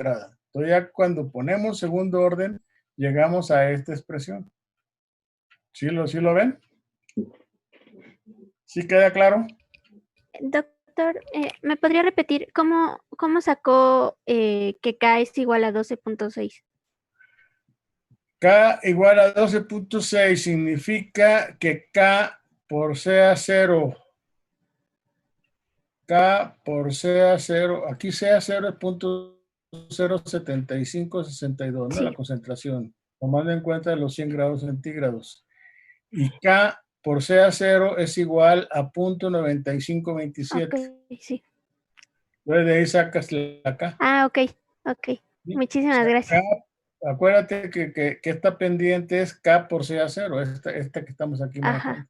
entrada. Entonces ya cuando ponemos segundo orden, llegamos a esta expresión. ¿Sí lo ven? ¿Sí queda claro? Doctor, ¿me podría repetir cómo sacó que K es igual a 12.6? K igual a 12.6 significa que K por CA0, K por CA0, aquí CA0 es .07562, ¿no? Sí. La concentración, tomando en cuenta los 100 grados centígrados. Y K por CA0 es igual a .9527. Ok, sí. Entonces de ahí sacas la K. Ah, ok. ¿Sí? Muchísimas O sea, gracias. K, acuérdate que esta pendiente es K por CA0, esta que estamos aquí marcando.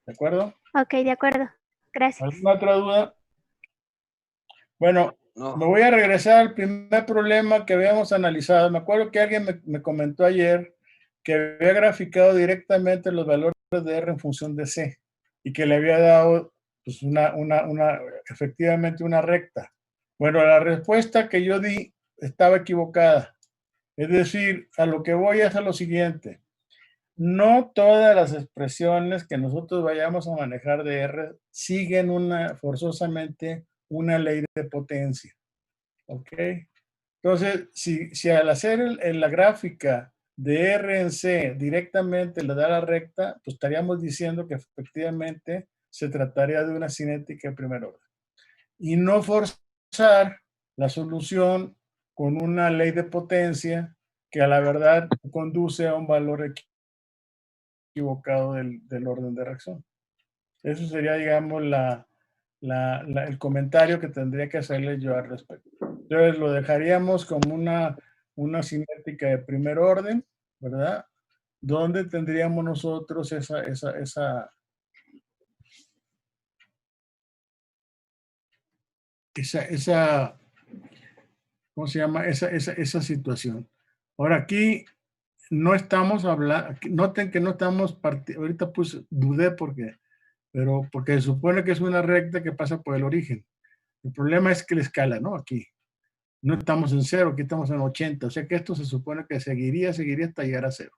¿De acuerdo? Ok, de acuerdo. Gracias. ¿Alguna otra duda? Bueno, me voy a regresar al primer problema que habíamos analizado. Me acuerdo que alguien me comentó ayer que había graficado directamente los valores de R en función de C y que le había dado pues, efectivamente una recta. Bueno, la respuesta que yo di estaba equivocada. Es decir, a lo que voy es a lo siguiente. No todas las expresiones que nosotros vayamos a manejar de R siguen forzosamente una ley de potencia. ¿Ok? Entonces, si al hacer la gráfica de R en C directamente le da la recta, pues estaríamos diciendo que efectivamente se trataría de una cinética de primer orden. Y no forzar la solución con una ley de potencia que a la verdad conduce a un valor equivocado del orden de reacción. Eso sería, digamos, el comentario que tendría que hacerle yo al respecto. Entonces lo dejaríamos como una cinética de primer orden, ¿verdad? Donde tendríamos nosotros esa ¿cómo se llama? Esa situación. Ahora aquí no estamos hablando, noten que no estamos, ahorita pues dudé porque se supone que es una recta que pasa por el origen. El problema es que la escala, ¿no? Aquí. No estamos en 0, aquí estamos en 80. O sea que esto se supone que seguiría hasta llegar a 0.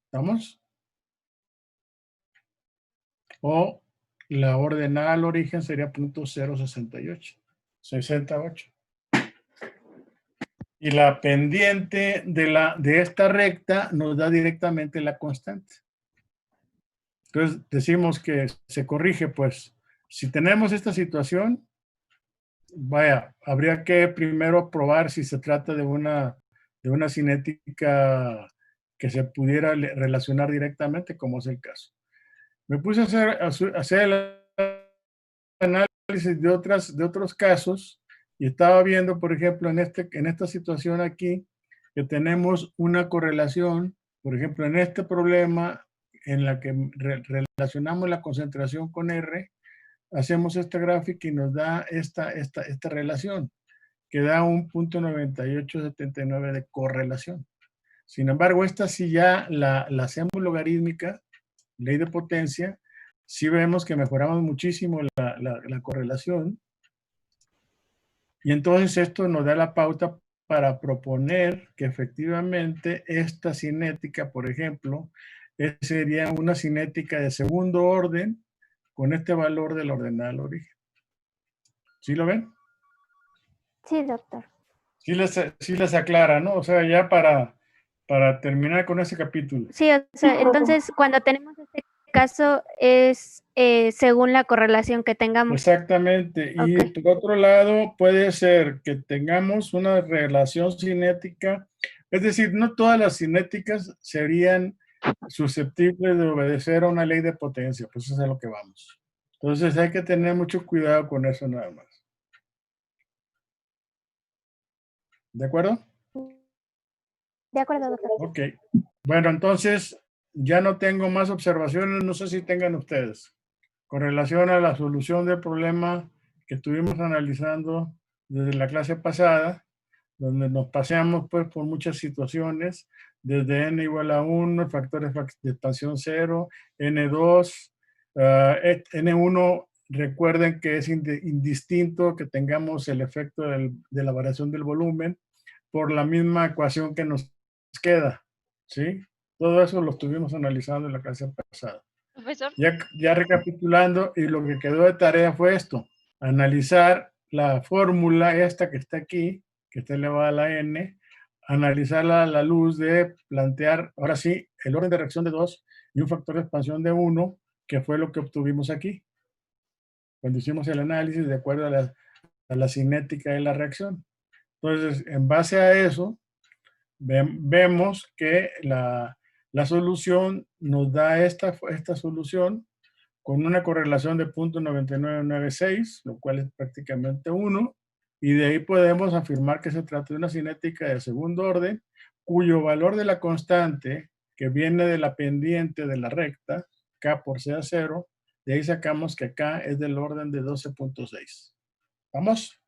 ¿Estamos? O la ordenada al origen sería .068. 68. Y la pendiente de esta recta nos da directamente la constante. Entonces decimos que se corrige, pues, si tenemos esta situación, vaya, habría que primero probar si se trata de una cinética que se pudiera relacionar directamente, como es el caso. Me puse a hacer el análisis de otros casos y estaba viendo, por ejemplo, en esta situación aquí, que tenemos una correlación, por ejemplo, en este problema en la que relacionamos la concentración con R, hacemos esta gráfica y nos da esta relación, que da un .9879 de correlación. Sin embargo, esta si ya la hacemos logarítmica, ley de potencia, sí vemos que mejoramos muchísimo la correlación. Y entonces esto nos da la pauta para proponer que efectivamente esta cinética, por ejemplo, sería una cinética de segundo orden con este valor del ordenado al origen. ¿Sí lo ven? Sí, doctor. Sí les aclara, ¿no? O sea, ya para terminar con ese capítulo. Sí, o sea, entonces cuando tenemos este caso es según la correlación que tengamos. Exactamente. Y Ok. por otro lado, puede ser que tengamos una relación cinética, es decir, no todas las cinéticas serían susceptibles de obedecer a una ley de potencia, pues eso es a lo que vamos. Entonces hay que tener mucho cuidado con eso nada más. ¿De acuerdo? De acuerdo, doctor. Ok. Bueno, entonces ya no tengo más observaciones, no sé si tengan ustedes, con relación a la solución del problema que estuvimos analizando desde la clase pasada, donde nos paseamos pues por muchas situaciones, desde n igual a 1, factores de expansión 0, n2, n1 recuerden que es indistinto que tengamos el efecto de la variación del volumen por la misma ecuación que nos queda, ¿sí? Todo eso lo estuvimos analizando en la clase pasada. Profesor. Ya recapitulando, y lo que quedó de tarea fue esto, analizar la fórmula esta que está aquí, que está elevada a la n, analizarla a la luz de plantear, ahora sí, el orden de reacción de 2 y un factor de expansión de 1, que fue lo que obtuvimos aquí, cuando hicimos el análisis de acuerdo a la cinética de la reacción. Entonces, en base a eso, vemos que la solución nos da esta solución con una correlación de 0.9996, lo cual es prácticamente 1, y de ahí podemos afirmar que se trata de una cinética de segundo orden, cuyo valor de la constante, que viene de la pendiente de la recta, K por CA0, de ahí sacamos que K es del orden de 12.6. ¿Vamos?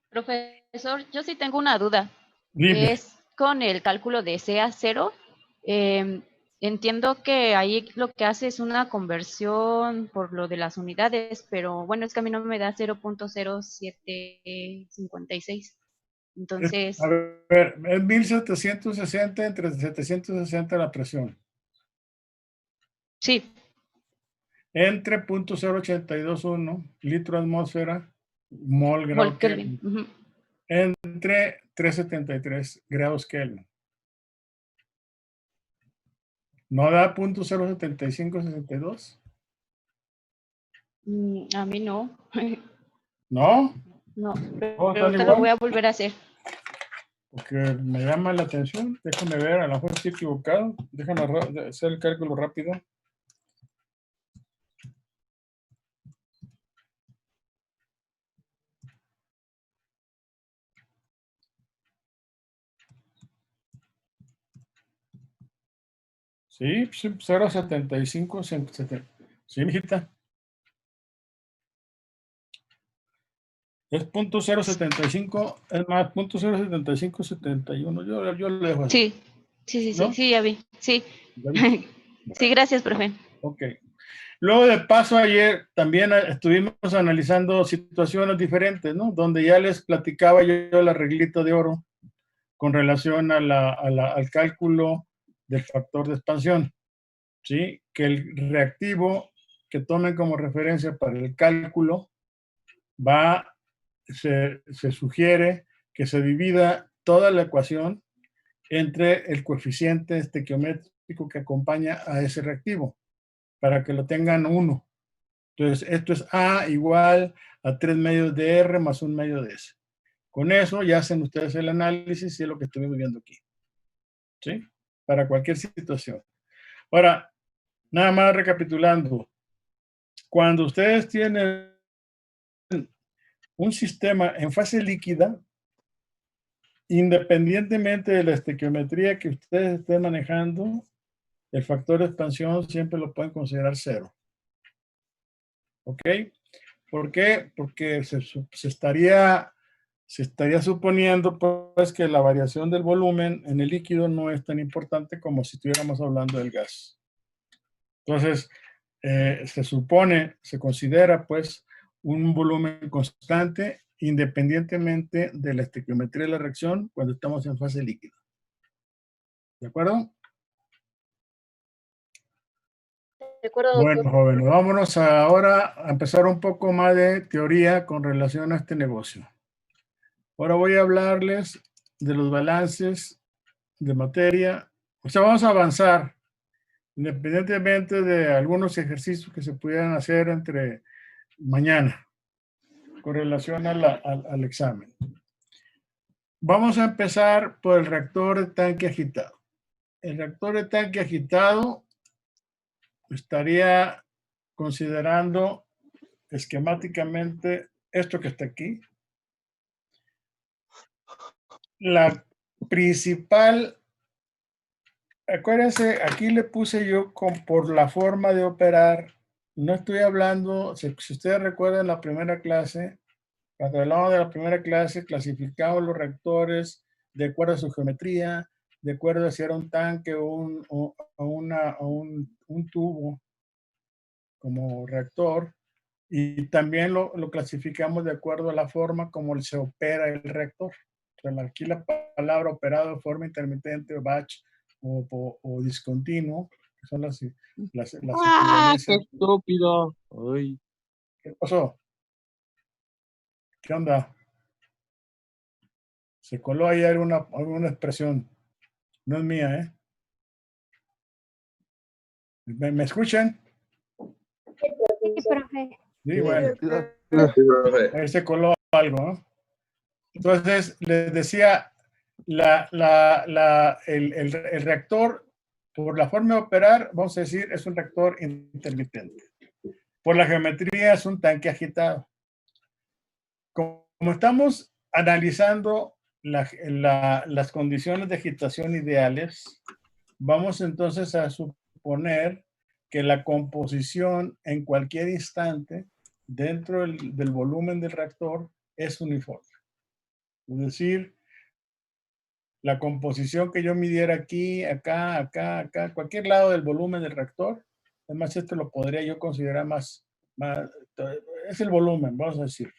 Profesor, yo sí tengo una duda. Dime. Es con el cálculo de CA0. Entiendo que ahí lo que hace es una conversión por lo de las unidades, pero bueno, es que a mí no me da 0.0756. Entonces, A ver, es 1760 entre 760 la presión. sí. Entre 0.0821 litro atmósfera, mol grado Kelvin. Entre 373 grados Kelvin. ¿No da 0.07562? A mí no. ¿No? No, pero ¿Todos ahorita están lo igual? voy a volver a hacer. Porque me llama la atención. Déjame ver, a lo mejor estoy equivocado. Déjame hacer el cálculo rápido. Sí, 0.75. Sí, mijita. Es 0.075, es más, 0.07571. Yo le dejo así. Sí, ya vi. Sí. Sí, gracias, profe. Ok. Luego de paso, ayer también estuvimos analizando situaciones diferentes, ¿no? Donde ya les platicaba yo el arreglito de oro con relación al cálculo del factor de expansión, ¿sí? Que el reactivo que tomen como referencia para el cálculo se sugiere que se divida toda la ecuación entre el coeficiente estequiométrico que acompaña a ese reactivo, para que lo tengan 1. Entonces, esto es A igual a 3 medios de R más 1 medio de S. Con eso ya hacen ustedes el análisis y es lo que estuvimos viendo aquí. ¿Sí? Para cualquier situación. Ahora, nada más recapitulando. Cuando ustedes tienen un sistema en fase líquida, independientemente de la estequiometría que ustedes estén manejando, el factor de expansión siempre lo pueden considerar 0. ¿Ok? ¿Por qué? Porque se estaría suponiendo pues que la variación del volumen en el líquido no es tan importante como si estuviéramos hablando del gas. Entonces, se considera pues un volumen constante independientemente de la estequiometría de la reacción cuando estamos en fase líquida. ¿De acuerdo? De acuerdo, Bueno, doctor. jóvenes, vámonos ahora a empezar un poco más de teoría con relación a este negocio. Ahora voy a hablarles de los balances de materia. O sea, vamos a avanzar, independientemente de algunos ejercicios que se pudieran hacer entre mañana, con relación al examen. Vamos a empezar por el reactor de tanque agitado. El reactor de tanque agitado estaría considerando esquemáticamente esto que está aquí. La principal, acuérdense, aquí le puse yo por la forma de operar. No estoy hablando, si ustedes recuerdan la primera clase, cuando hablamos de la primera clase, clasificamos los reactores de acuerdo a su geometría, de acuerdo a si era un tanque o un tubo como reactor, Y también lo clasificamos de acuerdo a la forma como se opera el reactor. O sea, aquí la palabra operado de forma intermitente o batch o discontinuo, que son las ¡Ah, qué equivalencias. estúpido! Uy, ¿Qué pasó? ¿Qué onda? Se coló ahí alguna expresión. No es mía, ¿eh? ¿Me escuchan? Sí, profe. Sí, bueno. profe. Ahí se coló algo, ¿no? Entonces, les decía, el reactor, por la forma de operar, vamos a decir, es un reactor intermitente. Por la geometría, es un tanque agitado. Como estamos analizando las condiciones de agitación ideales, vamos entonces a suponer que la composición en cualquier instante dentro del volumen del reactor es uniforme. Es decir, la composición que yo midiera aquí, acá, cualquier lado del volumen del reactor, además esto lo podría yo considerar más es el volumen, vamos a decir.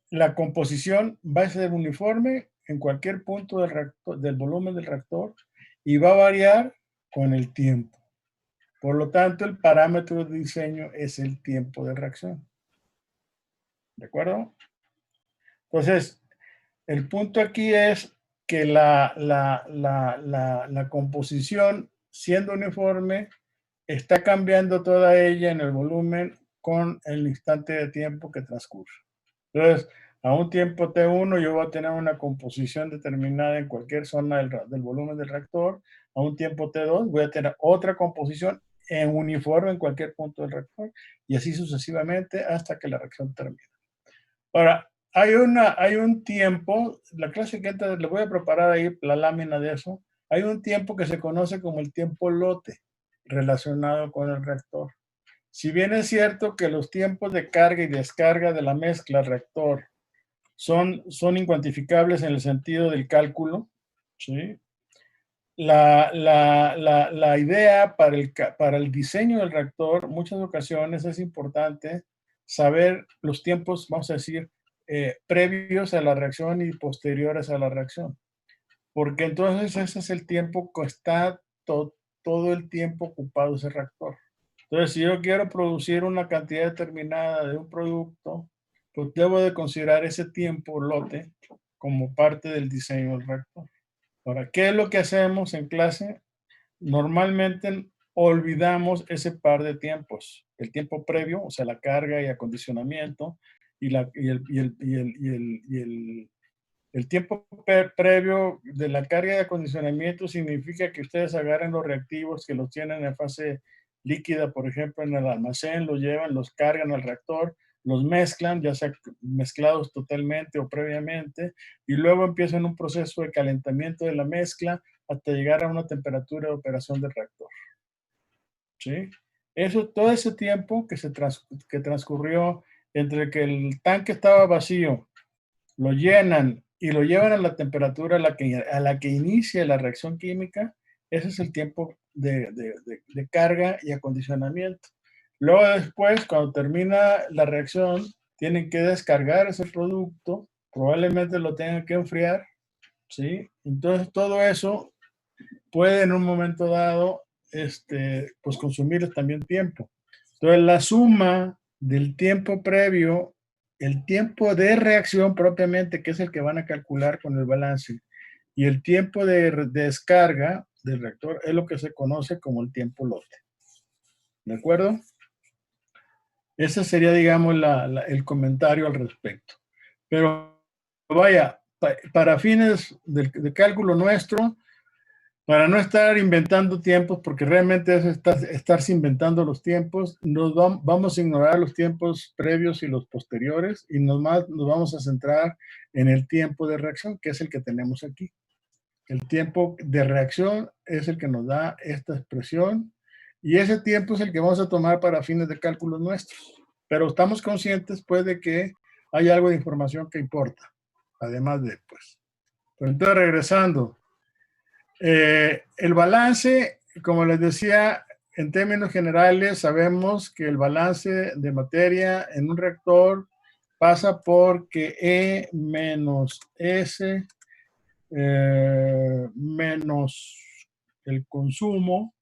La composición va a ser uniforme en cualquier punto del volumen del reactor y va a variar con el tiempo. Por lo tanto, el parámetro de diseño es el tiempo de reacción. ¿De acuerdo? Entonces, el punto aquí es que la composición, siendo uniforme, está cambiando toda ella en el volumen con el instante de tiempo que transcurre. Entonces, a un tiempo T1 yo voy a tener una composición determinada en cualquier zona del volumen del reactor. A un tiempo T2 voy a tener otra composición en uniforme en cualquier punto del reactor y así sucesivamente hasta que la reacción termine. Ahora, hay un tiempo, la clase que entra, le voy a preparar ahí la lámina de eso. Hay un tiempo que se conoce como el tiempo lote relacionado con el reactor. Si bien es cierto que los tiempos de carga y descarga de la mezcla reactor son incuantificables en el sentido del cálculo, ¿sí? La idea para el diseño del reactor, muchas ocasiones es importante saber los tiempos, vamos a decir, previos a la reacción y posteriores a la reacción. Porque entonces ese es el tiempo que está todo el tiempo ocupado ese reactor. Entonces, si yo quiero producir una cantidad determinada de un producto, pues debo de considerar ese tiempo lote como parte del diseño del reactor. Ahora, ¿qué es lo que hacemos en clase? Normalmente olvidamos ese par de tiempos. El tiempo previo, o sea, la carga y acondicionamiento, y el tiempo previo de la carga de acondicionamiento significa que ustedes agarren los reactivos que los tienen en fase líquida, por ejemplo, en el almacén, los llevan, los cargan al reactor, los mezclan, ya sea mezclados totalmente o previamente, y luego empiezan un proceso de calentamiento de la mezcla hasta llegar a una temperatura de operación del reactor. ¿Sí? Todo ese tiempo que transcurrió entre que el tanque estaba vacío, lo llenan y lo llevan a la temperatura a la que inicia la reacción química, ese es el tiempo de carga y acondicionamiento. Luego después, cuando termina la reacción, tienen que descargar ese producto, probablemente lo tengan que enfriar, ¿sí? Entonces todo eso puede en un momento dado pues consumir también tiempo. Entonces la suma del tiempo previo, el tiempo de reacción propiamente, que es el que van a calcular con el balance, y el tiempo de descarga del reactor es lo que se conoce como el tiempo lote. ¿De acuerdo? Ese sería, digamos, el comentario al respecto. Pero vaya, para fines de cálculo nuestro, para no estar inventando tiempos, porque realmente es estarse inventando los tiempos, vamos a ignorar los tiempos previos y los posteriores y nos vamos a centrar en el tiempo de reacción, que es el que tenemos aquí. El tiempo de reacción es el que nos da esta expresión y ese tiempo es el que vamos a tomar para fines de cálculos nuestros. Pero estamos conscientes, pues, de que hay algo de información que importa, además de, pues. Pero entonces, regresando. El balance, como les decía, en términos generales, sabemos que el balance de materia en un reactor pasa por que E menos S menos el consumo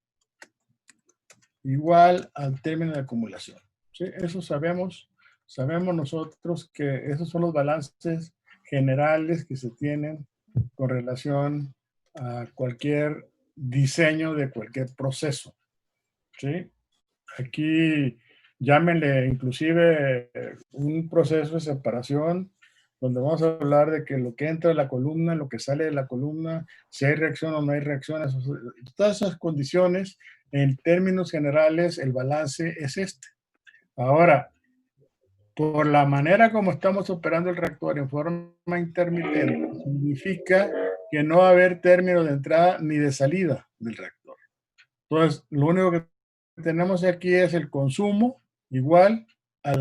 igual al término de acumulación. ¿Sí? Eso sabemos nosotros que esos son los balances generales que se tienen con relación a cualquier diseño de cualquier proceso. ¿Sí? Aquí llámenle inclusive un proceso de separación donde vamos a hablar de que lo que entra de la columna, lo que sale de la columna, si hay reacción o no hay reacción, todas esas condiciones, en términos generales, el balance es este. Ahora, por la manera como estamos operando el reactor en forma intermitente, significa que no va a haber término de entrada ni de salida del reactor. Entonces, lo único que tenemos aquí es el consumo igual a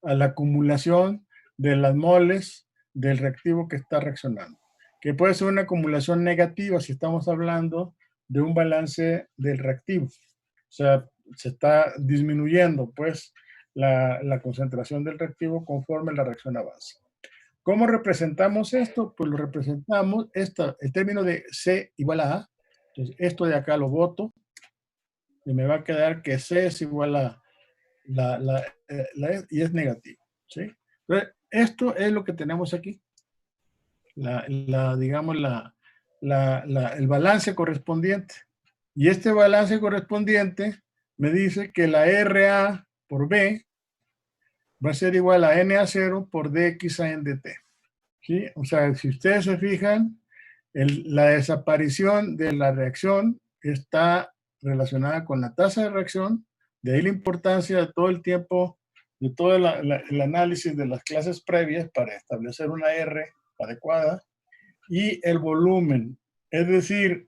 la acumulación de las moles del reactivo que está reaccionando, que puede ser una acumulación negativa si estamos hablando de un balance del reactivo. O sea, se está disminuyendo pues la concentración del reactivo conforme la reacción avanza. ¿Cómo representamos esto? Pues lo representamos, el término de C igual a A. Entonces, esto de acá lo boto y me va a quedar que C es igual a y es negativo. ¿Sí? Entonces, esto es lo que tenemos aquí. Digamos, el balance correspondiente. Y este balance correspondiente me dice que la RA por B va a ser igual a NA0 por DX a NDT. ¿Sí? O sea, si ustedes se fijan, la desaparición de la reacción está relacionada con la tasa de reacción, de ahí la importancia de todo el tiempo, de todo el análisis de las clases previas para establecer una R adecuada, y el volumen. Es decir,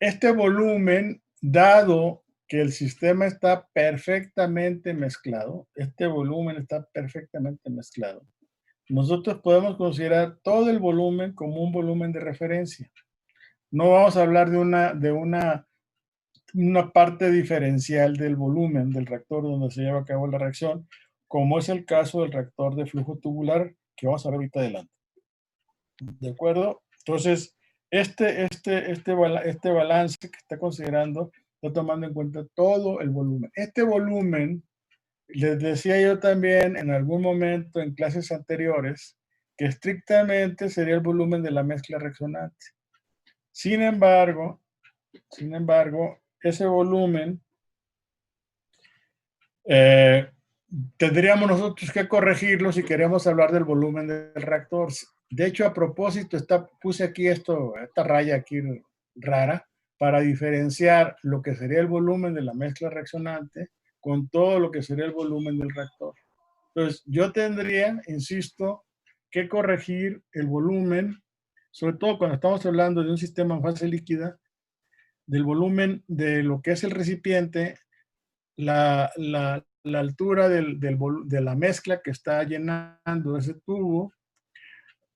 este volumen, dado que el sistema está perfectamente mezclado, este volumen está perfectamente mezclado, nosotros podemos considerar todo el volumen como un volumen de referencia. No vamos a hablar de una parte diferencial del volumen del reactor donde se lleva a cabo la reacción, como es el caso del reactor de flujo tubular que vamos a ver ahorita adelante. ¿De acuerdo? Entonces, este balance que está considerando está tomando en cuenta todo el volumen. Este volumen, les decía yo también en algún momento en clases anteriores, que estrictamente sería el volumen de la mezcla reaccionante. Sin embargo, ese volumen tendríamos nosotros que corregirlo si queremos hablar del volumen del reactor. De hecho, a propósito, puse aquí esta raya aquí rara para diferenciar lo que sería el volumen de la mezcla reaccionante con todo lo que sería el volumen del reactor. Entonces, yo tendría, insisto, que corregir el volumen, sobre todo cuando estamos hablando de un sistema en fase líquida, del volumen de lo que es el recipiente, la altura de la mezcla que está llenando ese tubo.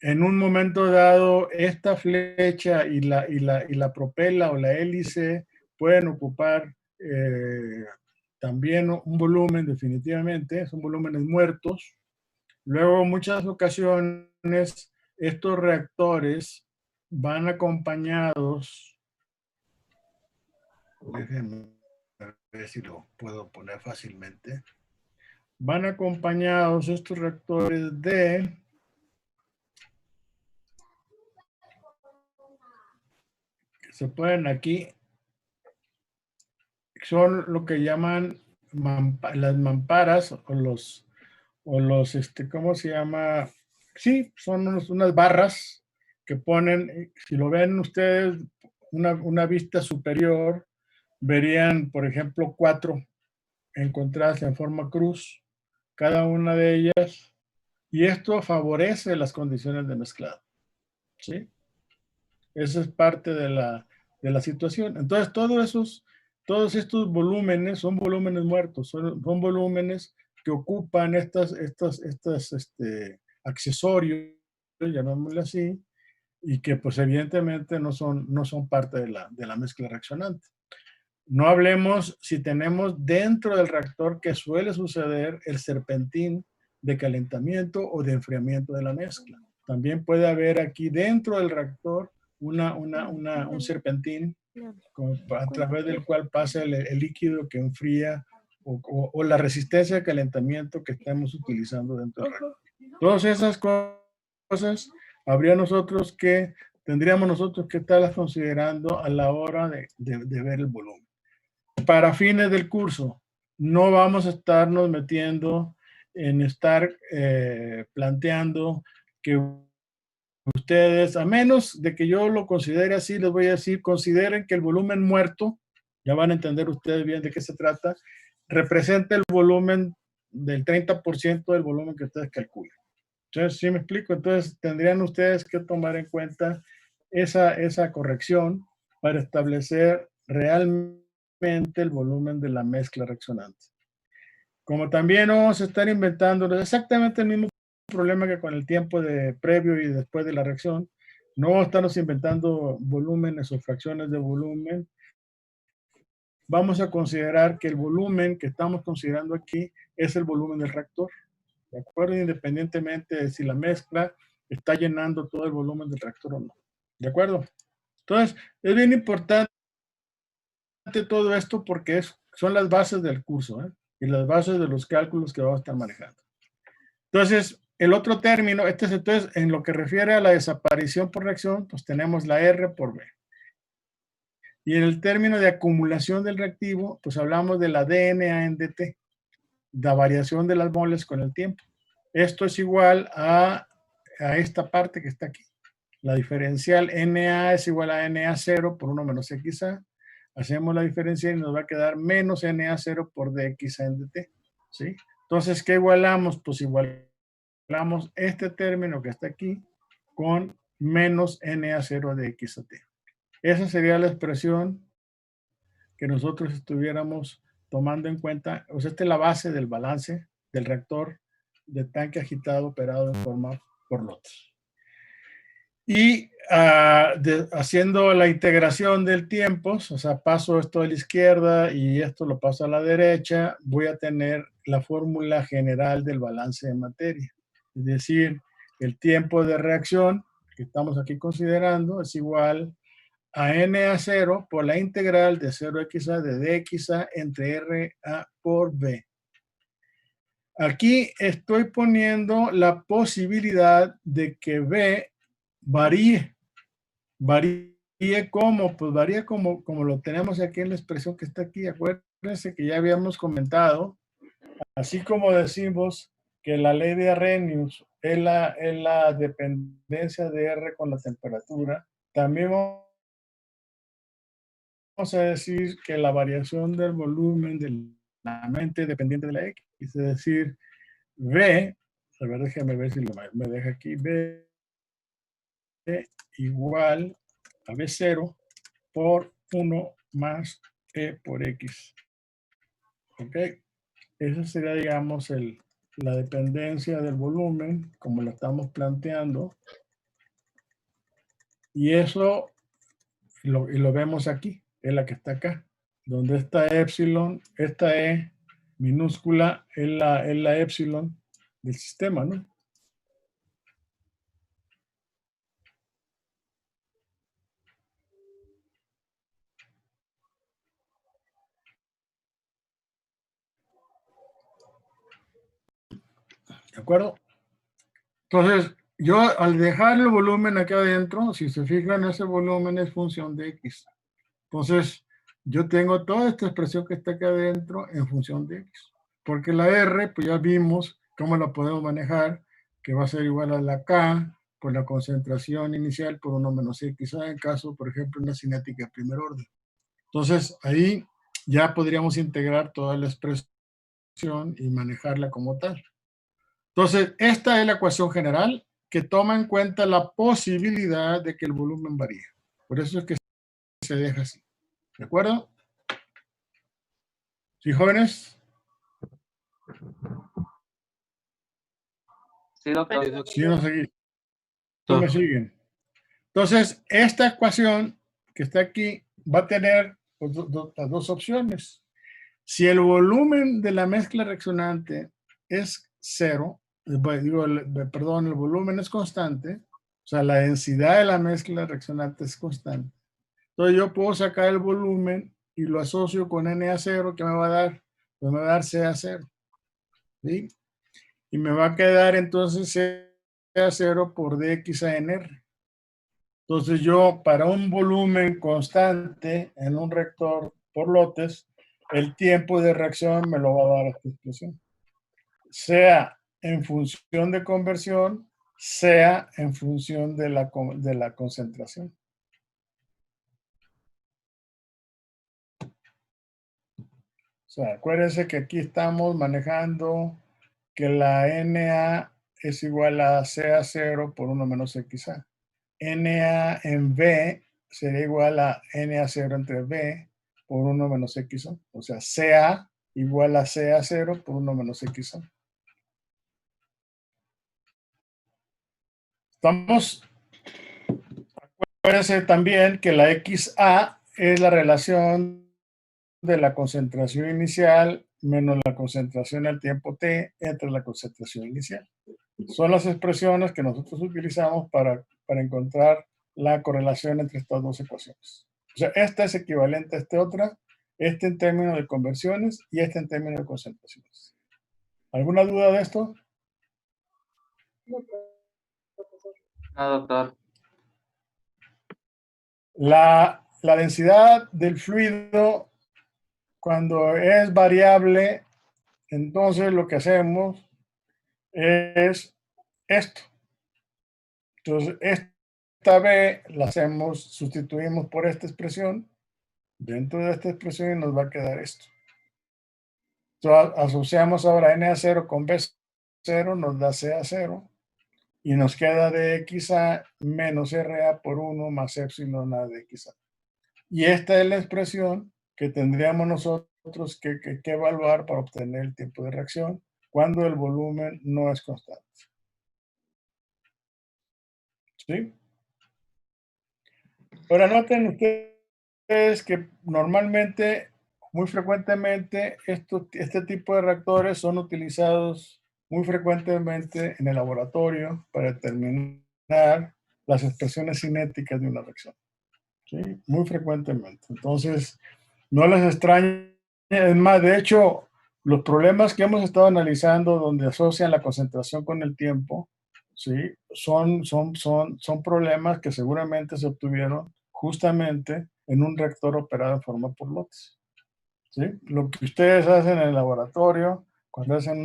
En un momento dado, esta flecha y la propela o la hélice pueden ocupar también un volumen, definitivamente, son volúmenes muertos. Luego, en muchas ocasiones, estos reactores van acompañados, déjenme ver si lo puedo poner fácilmente, van acompañados estos reactores de que se pueden aquí, son lo que llaman las mamparas o los ¿cómo se llama? Sí, son unas barras que ponen, si lo ven ustedes, una vista superior, verían, por ejemplo, 4 encontradas en forma cruz, cada una de ellas, y esto favorece las condiciones de mezclado. ¿Sí? Esa es parte de la situación. Entonces, todos estos volúmenes son volúmenes muertos, son volúmenes que ocupan estos accesorios, llamémosle así, y que pues evidentemente no son parte de la mezcla reaccionante. No hablemos si tenemos dentro del reactor, que suele suceder, el serpentín de calentamiento o de enfriamiento de la mezcla. También puede haber aquí dentro del reactor un serpentín a través del cual pasa el líquido que enfría o la resistencia de calentamiento que estamos utilizando dentro del reactor. Todas esas cosas tendríamos nosotros que estarlas considerando a la hora de ver el volumen. Para fines del curso, no vamos a estarnos metiendo en estar planteando que ustedes, a menos de que yo lo considere así, les voy a decir, consideren que el volumen muerto, ya van a entender ustedes bien de qué se trata, representa el volumen del 30% del volumen que ustedes calculan. Entonces, ¿sí me explico? Entonces, tendrían ustedes que tomar en cuenta esa corrección para establecer realmente el volumen de la mezcla reaccionante. Como también vamos a estar inventando exactamente el mismo problema que con el tiempo de previo y después de la reacción, no vamos a estarnos inventando volúmenes o fracciones de volumen. Vamos a considerar que el volumen que estamos considerando aquí es el volumen del reactor, ¿de acuerdo? Independientemente de si la mezcla está llenando todo el volumen del reactor o no, ¿de acuerdo? Entonces, es bien importante todo esto porque son las bases del curso, ¿eh? Y las bases de los cálculos que vamos a estar manejando. Entonces, el otro término, entonces, en lo que refiere a la desaparición por reacción, pues tenemos la R por B. Y en el término de acumulación del reactivo, pues hablamos de la DNA en DT, la variación de las moles con el tiempo. Esto es igual a esta parte que está aquí. La diferencial Na es igual a Na0 por 1 menos XA. Hacemos la diferencia y nos va a quedar menos Na0 por dxa en dt, ¿sí? Entonces, ¿qué igualamos? Pues igualamos este término que está aquí con menos Na0 de xat. Esa sería la expresión que nosotros estuviéramos tomando en cuenta. O sea, esta es la base del balance del reactor de tanque agitado operado en forma por lotes. Y haciendo la integración del tiempo, o sea, paso esto a la izquierda y esto lo paso a la derecha, voy a tener la fórmula general del balance de materia. Es decir, el tiempo de reacción que estamos aquí considerando es igual a Na0 por la integral de 0xa de dxa entre Ra por B. Aquí estoy poniendo la posibilidad de que B varíe. ¿Varíe cómo? Pues varía como lo tenemos aquí en la expresión que está aquí. Acuérdense que ya habíamos comentado, así como decimos que la ley de Arrhenius es la dependencia de R con la temperatura, también vamos a decir que la variación del volumen de la mente es dependiente de la X. Es decir, V, a ver, déjame ver si me deja aquí, V igual a B0 por 1 más E por X. ¿Ok? Esa sería, digamos, la dependencia del volumen, como lo estamos planteando. Y eso lo vemos aquí, es la que está acá. Donde esta epsilon, esta E minúscula, es la epsilon del sistema, ¿no? ¿De acuerdo? Entonces, yo al dejar el volumen acá adentro, si se fijan, ese volumen es función de X. Entonces, yo tengo toda esta expresión que está acá adentro en función de X. Porque la R, pues ya vimos cómo la podemos manejar, que va a ser igual a la K por la concentración inicial por 1 menos XA en caso, por ejemplo, una cinética de primer orden. Entonces, ahí ya podríamos integrar toda la expresión y manejarla como tal. Entonces, esta es la ecuación general que toma en cuenta la posibilidad de que el volumen varíe. Por eso es que se deja así. ¿De acuerdo? ¿Sí, jóvenes? Sí, doctor. Sí, no seguí. ¿Sí me siguen? Entonces, esta ecuación que está aquí va a tener las dos opciones. Si el volumen de la mezcla reaccionante es cero, el volumen es constante, o sea, la densidad de la mezcla reaccionante es constante. Entonces yo puedo sacar el volumen y lo asocio con Na0, ¿qué me va a dar? Pues me va a dar Ca0. ¿Sí? Y me va a quedar entonces Ca0 por dxANR. Entonces yo, para un volumen constante en un reactor por lotes, el tiempo de reacción me lo va a dar esta expresión. Sea en función de conversión, sea en función de la concentración. O sea, acuérdense que aquí estamos manejando que la Na es igual a Ca0 por 1 menos XA. Na en V sería igual a Na0 entre V por 1 menos XA. O sea, Ca igual a Ca0 por 1 menos XA. Acuérdense también que la XA es la relación de la concentración inicial menos la concentración al tiempo t entre la concentración inicial. Son las expresiones que nosotros utilizamos para encontrar la correlación entre estas dos ecuaciones. O sea, esta es equivalente a esta otra, este en términos de conversiones y este en términos de concentraciones. ¿Alguna duda de esto? No, doctor. La densidad del fluido, cuando es variable, entonces lo que hacemos es esto. Entonces, esta B la sustituimos por esta expresión. Dentro de esta expresión nos va a quedar esto. Entonces, asociamos ahora Na0 con B0, nos da Ca0. Y nos queda dxa menos Ra por 1 más epsilon A dxa. Y esta es la expresión que tendríamos nosotros que evaluar para obtener el tiempo de reacción cuando el volumen no es constante. ¿Sí? Ahora noten ustedes que normalmente, muy frecuentemente, este tipo de reactores son utilizados muy frecuentemente en el laboratorio para determinar las expresiones cinéticas de una reacción. ¿Sí? Muy frecuentemente. Entonces, no les extrañe. Es más, de hecho, los problemas que hemos estado analizando donde asocian la concentración con el tiempo, ¿sí? son problemas que seguramente se obtuvieron justamente en un reactor operado en forma por lotes. ¿Sí? Lo que ustedes hacen en el laboratorio, cuando hacen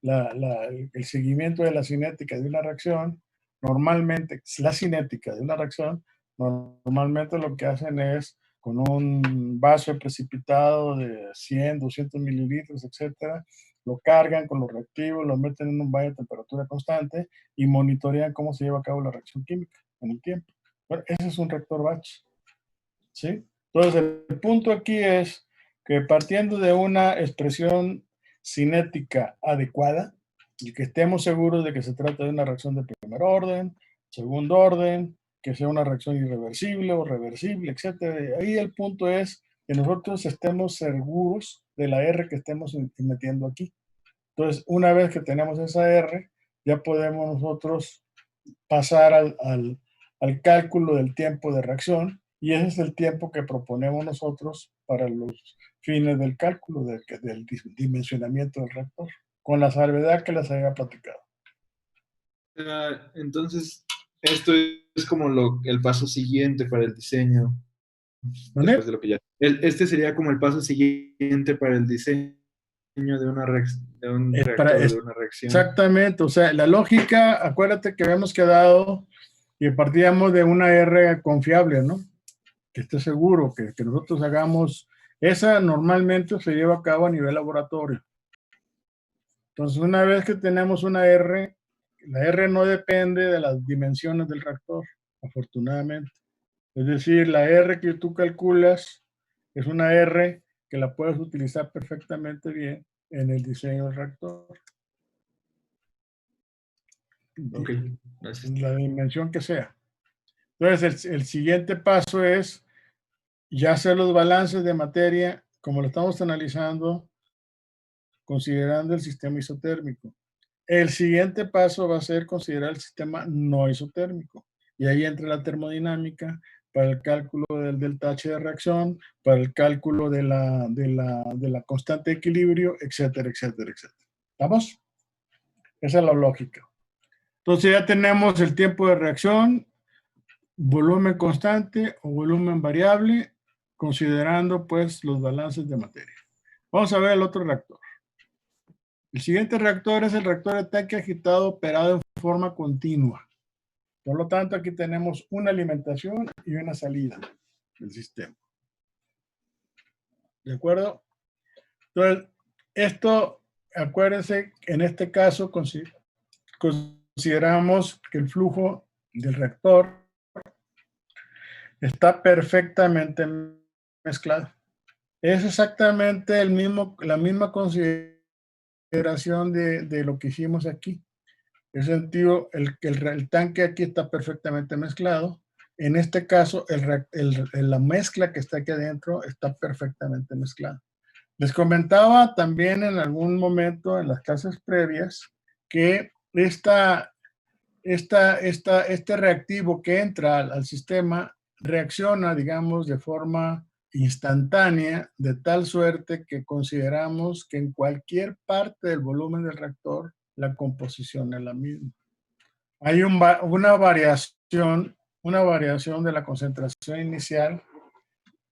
el seguimiento de la cinética de una reacción, normalmente, la cinética de una reacción, normalmente lo que hacen es con un vaso precipitado de 100, 200 mililitros, etcétera, lo cargan con los reactivos, lo meten en un baño a temperatura constante y monitorean cómo se lleva a cabo la reacción química en el tiempo. Bueno, ese es un reactor batch. ¿Sí? Entonces, el punto aquí es que partiendo de una expresión cinética adecuada y que estemos seguros de que se trata de una reacción de primer orden, segundo orden, que sea una reacción irreversible o reversible, etc. Ahí el punto es que nosotros estemos seguros de la R que estemos metiendo aquí. Entonces, una vez que tenemos esa R, ya podemos nosotros pasar al cálculo del tiempo de reacción, y ese es el tiempo que proponemos nosotros para los fines del cálculo del dimensionamiento del reactor, con la salvedad que les había platicado. Entonces, esto es como el paso siguiente para el diseño. ¿Vale? Después de lo que ya. Este sería como el paso siguiente para el diseño de una de un reactor, de una reacción. Exactamente, o sea, la lógica, acuérdate que habíamos quedado y partíamos de una R confiable, ¿no? Que esté seguro, que nosotros hagamos, esa normalmente se lleva a cabo a nivel laboratorio. Entonces, una vez que tenemos una R, la R no depende de las dimensiones del reactor, afortunadamente. Es decir, la R que tú calculas es una R que la puedes utilizar perfectamente bien en el diseño del reactor. Ok, gracias. La dimensión que sea. Entonces, el siguiente paso es ya hacer los balances de materia, como lo estamos analizando, considerando el sistema isotérmico. El siguiente paso va a ser considerar el sistema no isotérmico. Y ahí entra la termodinámica para el cálculo del delta H de reacción, para el cálculo de la constante de equilibrio, etcétera, etcétera, etcétera. ¿Estamos? Esa es la lógica. Entonces ya tenemos el tiempo de reacción, volumen constante o volumen variable, considerando pues los balances de materia. Vamos a ver el otro reactor. El siguiente reactor es el reactor de tanque agitado operado en forma continua. Por lo tanto, aquí tenemos una alimentación y una salida del sistema. ¿De acuerdo? Entonces, esto, acuérdense, en este caso consideramos que el flujo del reactor está perfectamente mezclado. Es exactamente la misma consideración de lo que hicimos aquí. En ese sentido, el tanque aquí está perfectamente mezclado. En este caso, la mezcla que está aquí adentro está perfectamente mezclada. Les comentaba también en algún momento en las clases previas que este reactivo que entra al sistema reacciona, digamos, de forma instantánea, de tal suerte que consideramos que en cualquier parte del volumen del reactor la composición es la misma. Hay una variación de la concentración inicial,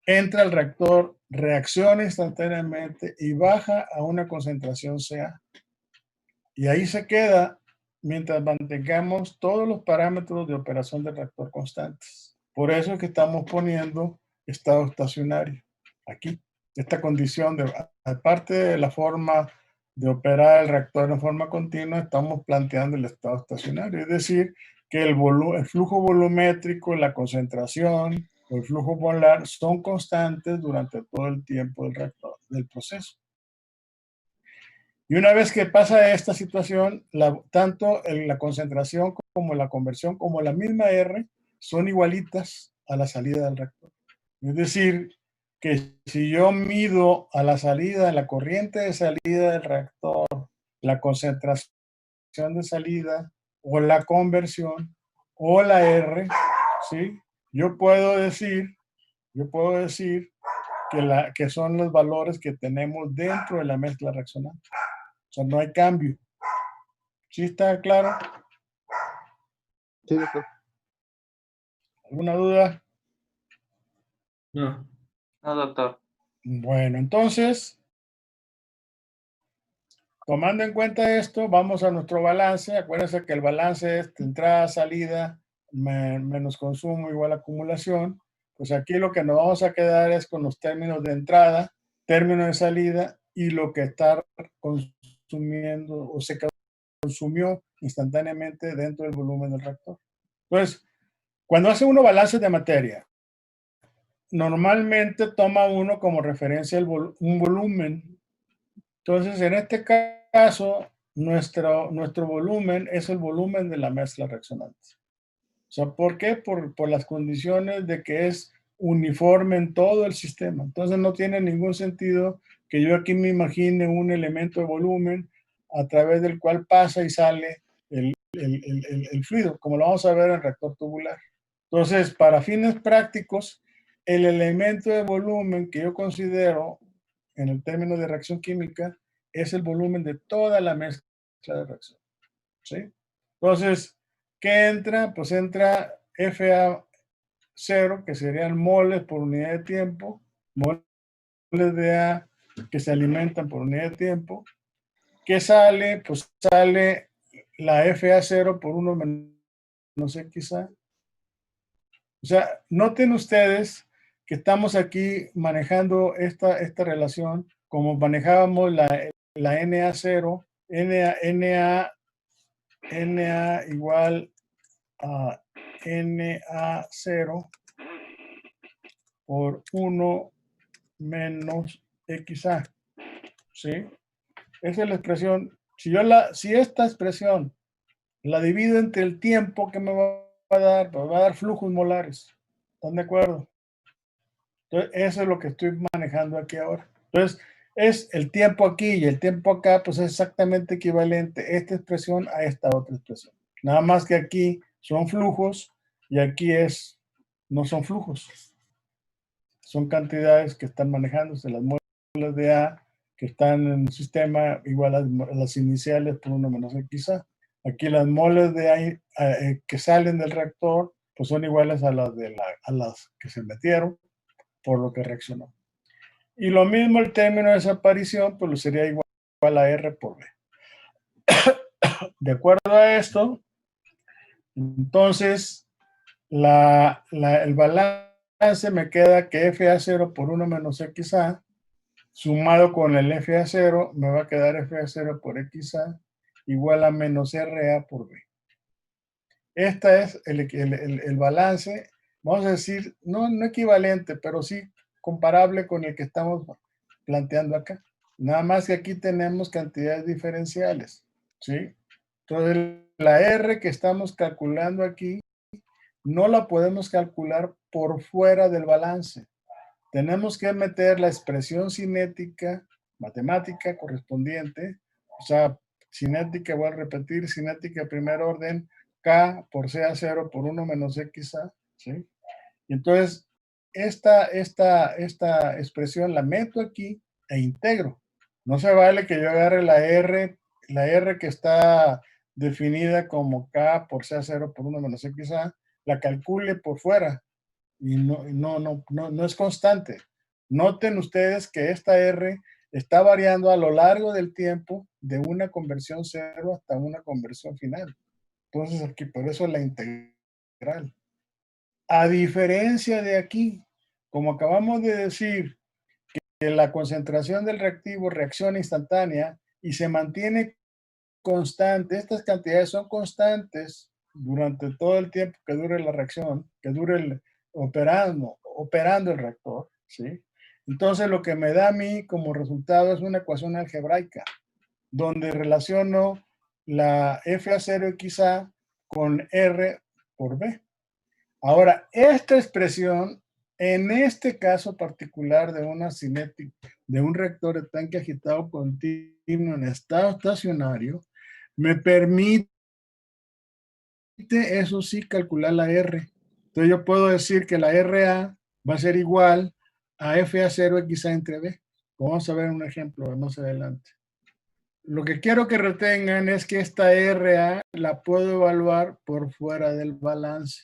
entra al reactor, reacciona instantáneamente y baja a una concentración CA. Y ahí se queda mientras mantengamos todos los parámetros de operación del reactor constantes. Por eso es que estamos poniendo estado estacionario aquí. Esta condición, aparte de la forma de operar el reactor en forma continua, estamos planteando el estado estacionario. Es decir, que el flujo volumétrico, la concentración o el flujo molar son constantes durante todo el tiempo del reactor, del proceso. Y una vez que pasa esta situación, tanto la concentración como la conversión, como la misma R, son igualitas a la salida del reactor. Es decir, que si yo mido a la salida, la corriente de salida del reactor, la concentración de salida, o la conversión, o la R, ¿sí? Yo puedo decir que son los valores que tenemos dentro de la mezcla reaccionante. O sea, no hay cambio. ¿Sí está claro? Sí, doctor. ¿Alguna duda? No. No, doctor. Bueno, entonces, tomando en cuenta esto, vamos a nuestro balance. Acuérdense que el balance es entrada, salida, menos consumo igual acumulación. Pues aquí lo que nos vamos a quedar es con los términos de entrada, término de salida y lo que está consumiendo o se consumió instantáneamente dentro del volumen del reactor. Entonces, cuando hace uno balances de materia, normalmente toma uno como referencia un volumen. Entonces, en este caso, nuestro volumen es el volumen de la mezcla reaccionante. O sea, ¿por qué? Por las condiciones de que es uniforme en todo el sistema. Entonces, no tiene ningún sentido que yo aquí me imagine un elemento de volumen a través del cual pasa y sale el fluido, como lo vamos a ver en el reactor tubular. Entonces, para fines prácticos, el elemento de volumen que yo considero en el término de reacción química es el volumen de toda la mezcla de reacción. ¿Sí? Entonces, ¿qué entra? Pues entra FA0, que serían moles por unidad de tiempo, moles de A que se alimentan por unidad de tiempo. ¿Qué sale? Pues sale la FA0 por 1 menos XA. O sea, noten ustedes que estamos aquí manejando esta relación como manejábamos la NA0, NA igual a NA0 por 1 menos XA. ¿Sí? Esa es la expresión. Si esta expresión la divido entre el tiempo que me va a dar, pues me va a dar flujos molares. ¿Están de acuerdo? Entonces, eso es lo que estoy manejando aquí ahora. Entonces, es el tiempo aquí y el tiempo acá, pues es exactamente equivalente esta expresión a esta otra expresión. Nada más que aquí son flujos y aquí no son flujos. Son cantidades que están manejándose, las molas de A que están en el sistema igual a las iniciales por 1 menos XA. Aquí las moles de A que salen del reactor pues son iguales a las que se metieron por lo que reaccionó. Y lo mismo el término de desaparición, pues lo sería igual a R por B. De acuerdo a esto, entonces el balance me queda que FA0 por 1 menos XA sumado con el FA0 me va a quedar FA0 por XA igual a menos RA por B. Este es el balance, vamos a decir, no equivalente, pero sí comparable con el que estamos planteando acá. Nada más que aquí tenemos cantidades diferenciales, ¿sí? Entonces, la R que estamos calculando aquí, no la podemos calcular por fuera del balance. Tenemos que meter la expresión cinética, matemática correspondiente, o sea, cinética, voy a repetir, cinética de primer orden, K por CA0 por 1 menos XA, ¿sí? Y entonces, esta expresión la meto aquí e integro. No se vale que yo agarre la R que está definida como K por CA0 por 1 menos XA, la calcule por fuera y no es constante. Noten ustedes que esta R está variando a lo largo del tiempo de una conversión cero hasta una conversión final. Entonces aquí, por eso la integral. A diferencia de aquí, como acabamos de decir, que la concentración del reactivo reacciona instantánea y se mantiene constante, estas cantidades son constantes durante todo el tiempo que dure la reacción, que dure operando el reactor, ¿sí? Entonces lo que me da a mí como resultado es una ecuación algebraica, donde relaciono la FA0XA con R por B. Ahora, esta expresión, en este caso particular de una cinética, de un reactor de tanque agitado continuo en estado estacionario, me permite, eso sí, calcular la R. Entonces yo puedo decir que la RA va a ser igual a FA0XA entre B. Vamos a ver un ejemplo más adelante. Lo que quiero que retengan es que esta RA la puedo evaluar por fuera del balance.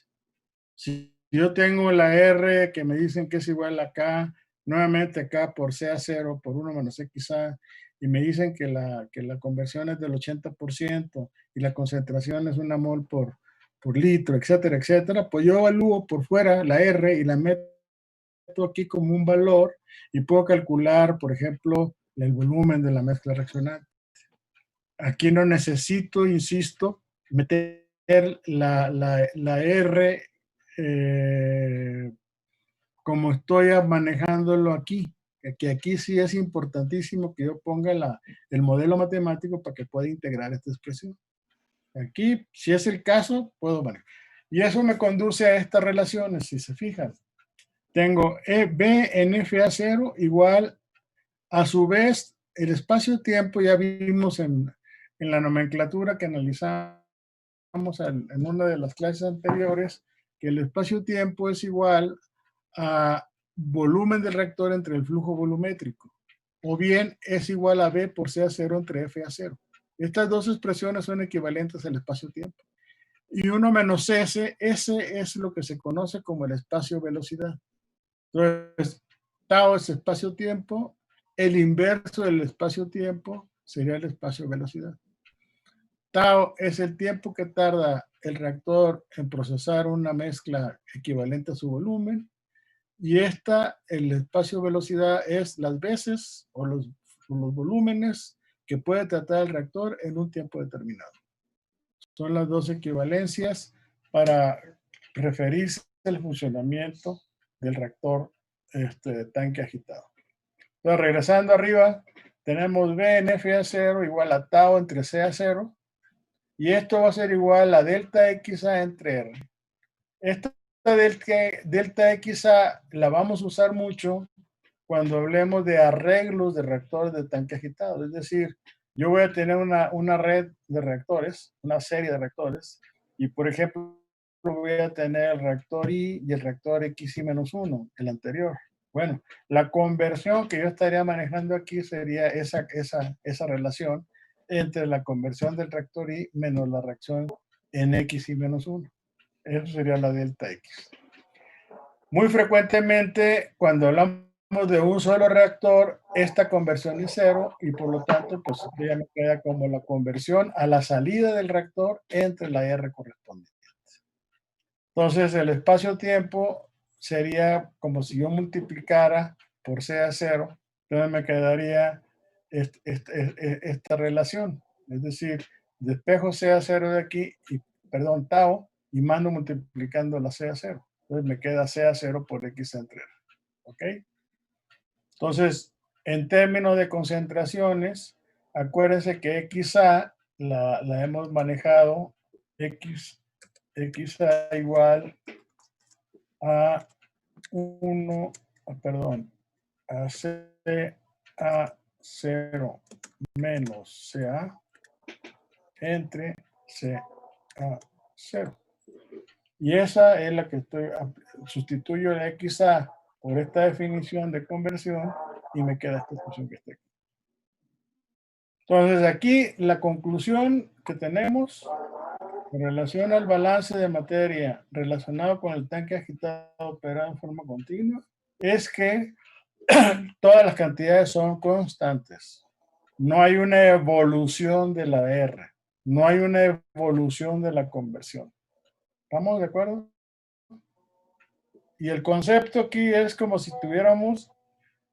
Si yo tengo la R que me dicen que es igual a K, nuevamente K por CA0 por 1 menos XA, y me dicen que la conversión es del 80% y la concentración es 1 mol por litro, etcétera, etcétera, pues yo evalúo por fuera la R y la meto aquí como un valor y puedo calcular, por ejemplo, el volumen de la mezcla reaccionante. Aquí no necesito, insisto, meter la R como estoy manejándolo aquí, que aquí sí es importantísimo que yo ponga el modelo matemático para que pueda integrar esta expresión. Aquí, si es el caso, puedo manejar. Y eso me conduce a estas relaciones, si se fijan. Tengo B en FA0 igual, a su vez, el espacio-tiempo ya vimos en la nomenclatura que analizamos en una de las clases anteriores, que el espacio-tiempo es igual a volumen del reactor entre el flujo volumétrico, o bien es igual a B por CA0 entre FA0. Estas dos expresiones son equivalentes al espacio-tiempo. Y 1 menos S, ese es lo que se conoce como el espacio-velocidad. Entonces, tau es espacio-tiempo, el inverso del espacio-tiempo sería el espacio-velocidad. Tau es el tiempo que tarda el reactor en procesar una mezcla equivalente a su volumen, y el espacio-velocidad es las veces o los volúmenes que puede tratar el reactor en un tiempo determinado. Son las dos equivalencias para referirse al funcionamiento del reactor de tanque agitado. Entonces, regresando arriba, tenemos B en FA0 igual a tau entre CA0, y esto va a ser igual a delta XA entre R. Esta delta XA la vamos a usar mucho cuando hablemos de arreglos de reactores de tanque agitado. Es decir, yo voy a tener una red de reactores, una serie de reactores, y por ejemplo voy a tener el reactor I y el reactor XI-1, el anterior. Bueno, la conversión que yo estaría manejando aquí sería esa relación entre la conversión del reactor I menos la reacción en XI-1. Eso sería la delta X. Muy frecuentemente, cuando hablamos de un solo reactor, esta conversión es cero y por lo tanto, pues ya me queda como la conversión a la salida del reactor entre la R correspondiente. Entonces, el espacio-tiempo sería como si yo multiplicara por CA0, entonces me quedaría esta relación. Es decir, despejo CA0 de aquí, perdón, tau, y mando multiplicando la CA0. Entonces me queda CA0 por X entre R. ¿Ok? Entonces, en términos de concentraciones, acuérdense que XA la hemos manejado XA igual a 1, perdón, a CA0 menos CA entre CA0. Y esa es la que sustituyo la XA por esta definición de conversión y me queda esta expresión que está aquí. Entonces aquí la conclusión que tenemos en relación al balance de materia relacionado con el tanque agitado operado en forma continua es que todas las cantidades son constantes. No hay una evolución de la R. No hay una evolución de la conversión. ¿Estamos de acuerdo? Y el concepto aquí es como si tuviéramos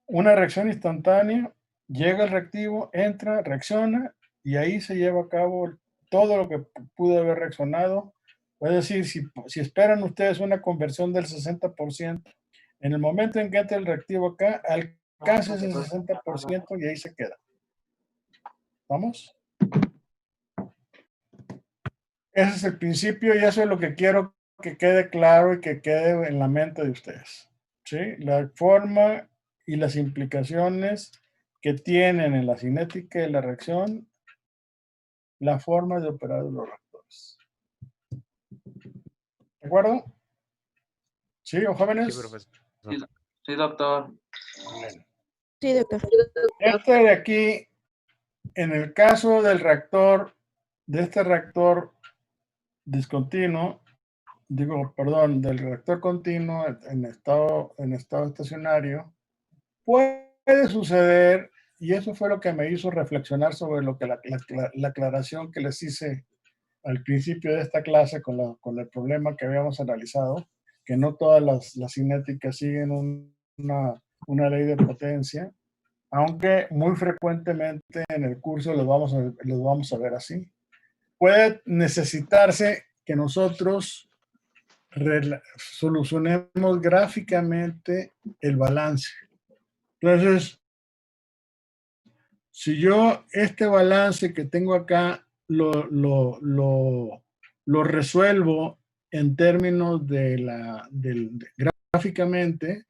una reacción instantánea, llega el reactivo, entra, reacciona y ahí se lleva a cabo todo lo que pudo haber reaccionado. Es decir, si esperan ustedes una conversión del 60%, en el momento en que entre el reactivo acá, alcanza ese 60% y ahí se queda. ¿Vamos? Ese es el principio y eso es lo que quiero que quede claro y que quede en la mente de ustedes. ¿Sí? La forma y las implicaciones que tienen en la cinética de la reacción la forma de operar los reactores. ¿De acuerdo? ¿Sí, o jóvenes? Sí, profesor. Sí, doctor. Sí, doctor. Este de aquí, en el caso del reactor, de este reactor discontinuo, del reactor continuo en estado estacionario, puede suceder, y eso fue lo que me hizo reflexionar sobre lo que la aclaración que les hice al principio de esta clase con el problema que habíamos analizado, que no todas las cinéticas siguen una ley de potencia, aunque muy frecuentemente en el curso los vamos a ver así. Puede necesitarse que nosotros solucionemos gráficamente el balance. Entonces, si yo este balance que tengo acá lo resuelvo en términos gráficamente,